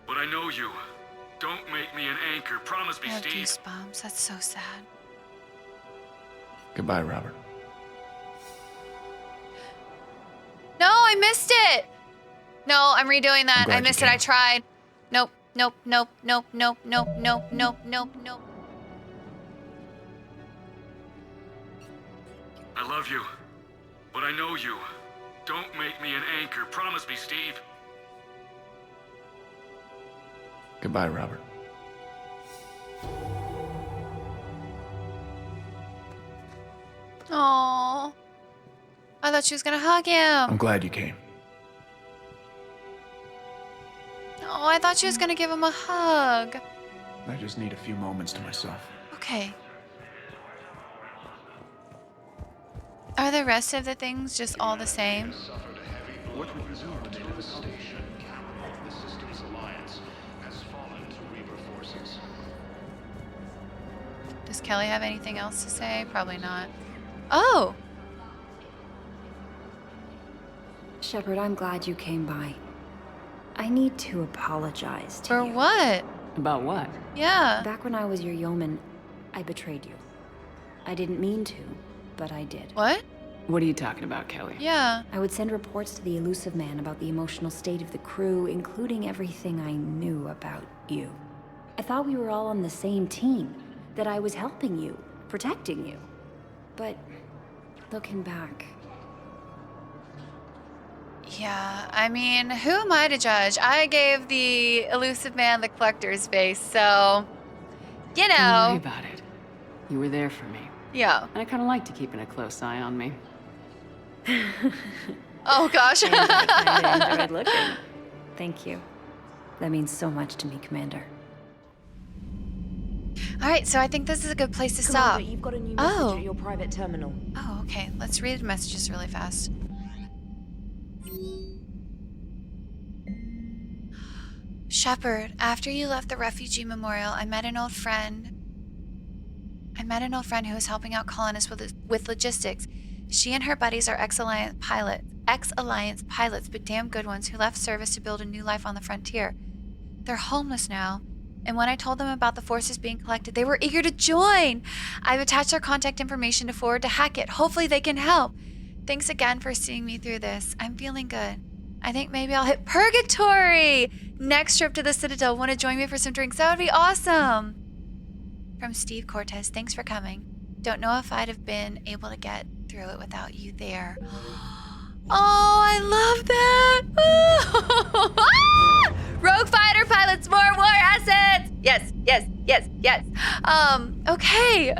but I know you. Don't make me an anchor. Promise me, I have Steve. goosebumps. That's so sad. Goodbye, Robert. No, I missed it. No, I'm redoing that. I missed it. I tried. Nope. Nope. Nope. Nope. Nope. Nope. Nope. Nope. Nope. Nope. I love you, but I know you. Don't make me an anchor. Promise me, Steve. Goodbye, Robert. Oh, I thought she was gonna hug him. I'm glad you came. Oh, I thought she was gonna give him a hug. I just need a few moments to myself. Okay. Are the rest of the things just all the same? What would result in devastation of the system's alliance has fallen to Reaper forces. Does Kelly have anything else to say? Probably not. Oh! Shepard, I'm glad you came by. I need to apologize to you. For what? About what? Yeah. Back when I was your yeoman, I betrayed you. I didn't mean to, but I did. What? What are you talking about, Kelly? Yeah. I would send reports to the Elusive Man about the emotional state of the crew, including everything I knew about you. I thought we were all on the same team, that I was helping you, protecting you. But looking back... Yeah, I mean, who am I to judge? I gave the Elusive Man the collector's face, so, you know. Don't worry about it. You were there for me. Yeah. And I kind of liked you keeping a close eye on me. Oh, gosh. And I kind of enjoyed looking. Thank you. That means so much to me, Commander. All right, so I think this is a good place to Commander, stop. You've got a new message at your private terminal. Oh, okay. Let's read the messages really fast. Shepard, after you left the refugee memorial, I met an old friend who was helping out colonists with logistics. She and her buddies are ex-Alliance pilots, but damn good ones who left service to build a new life on the frontier. They're homeless now, and when I told them about the forces being collected, they were eager to join. I've attached their contact information to forward to Hackett. Hopefully they can help. Thanks again for seeing me through this. I'm feeling good. I think maybe I'll hit Purgatory! Next trip to the Citadel. Want to join me for some drinks? That would be awesome! From Steve Cortez, thanks for coming. Don't know if I'd have been able to get through it without you there. Oh, I love that! Rogue fighter pilots, more war assets! Yes, yes, yes, yes. Okay.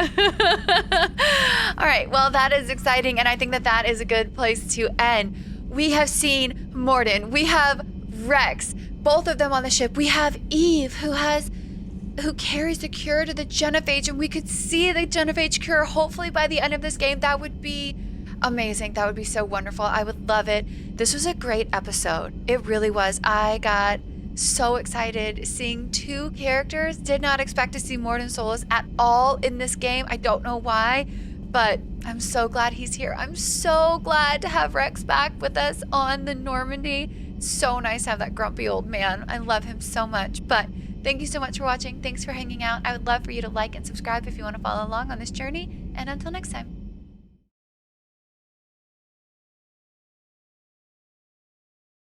All right, well, that is exciting, and I think that that is a good place to end. We have seen Mordin. We have Rex, both of them on the ship. We have Eve, who carries the cure to the Genophage, and we could see the Genophage cure hopefully by the end of this game. That would be amazing. That would be so wonderful. I would love it. This was a great episode. It really was. I got so excited seeing two characters. Did not expect to see Mordin Solus at all in this game. I don't know why, but I'm so glad he's here. I'm so glad to have Rex back with us on the Normandy. It's so nice to have that grumpy old man. I love him so much. But thank you so much for watching. Thanks for hanging out. I would love for you to like and subscribe if you want to follow along on this journey. And until next time.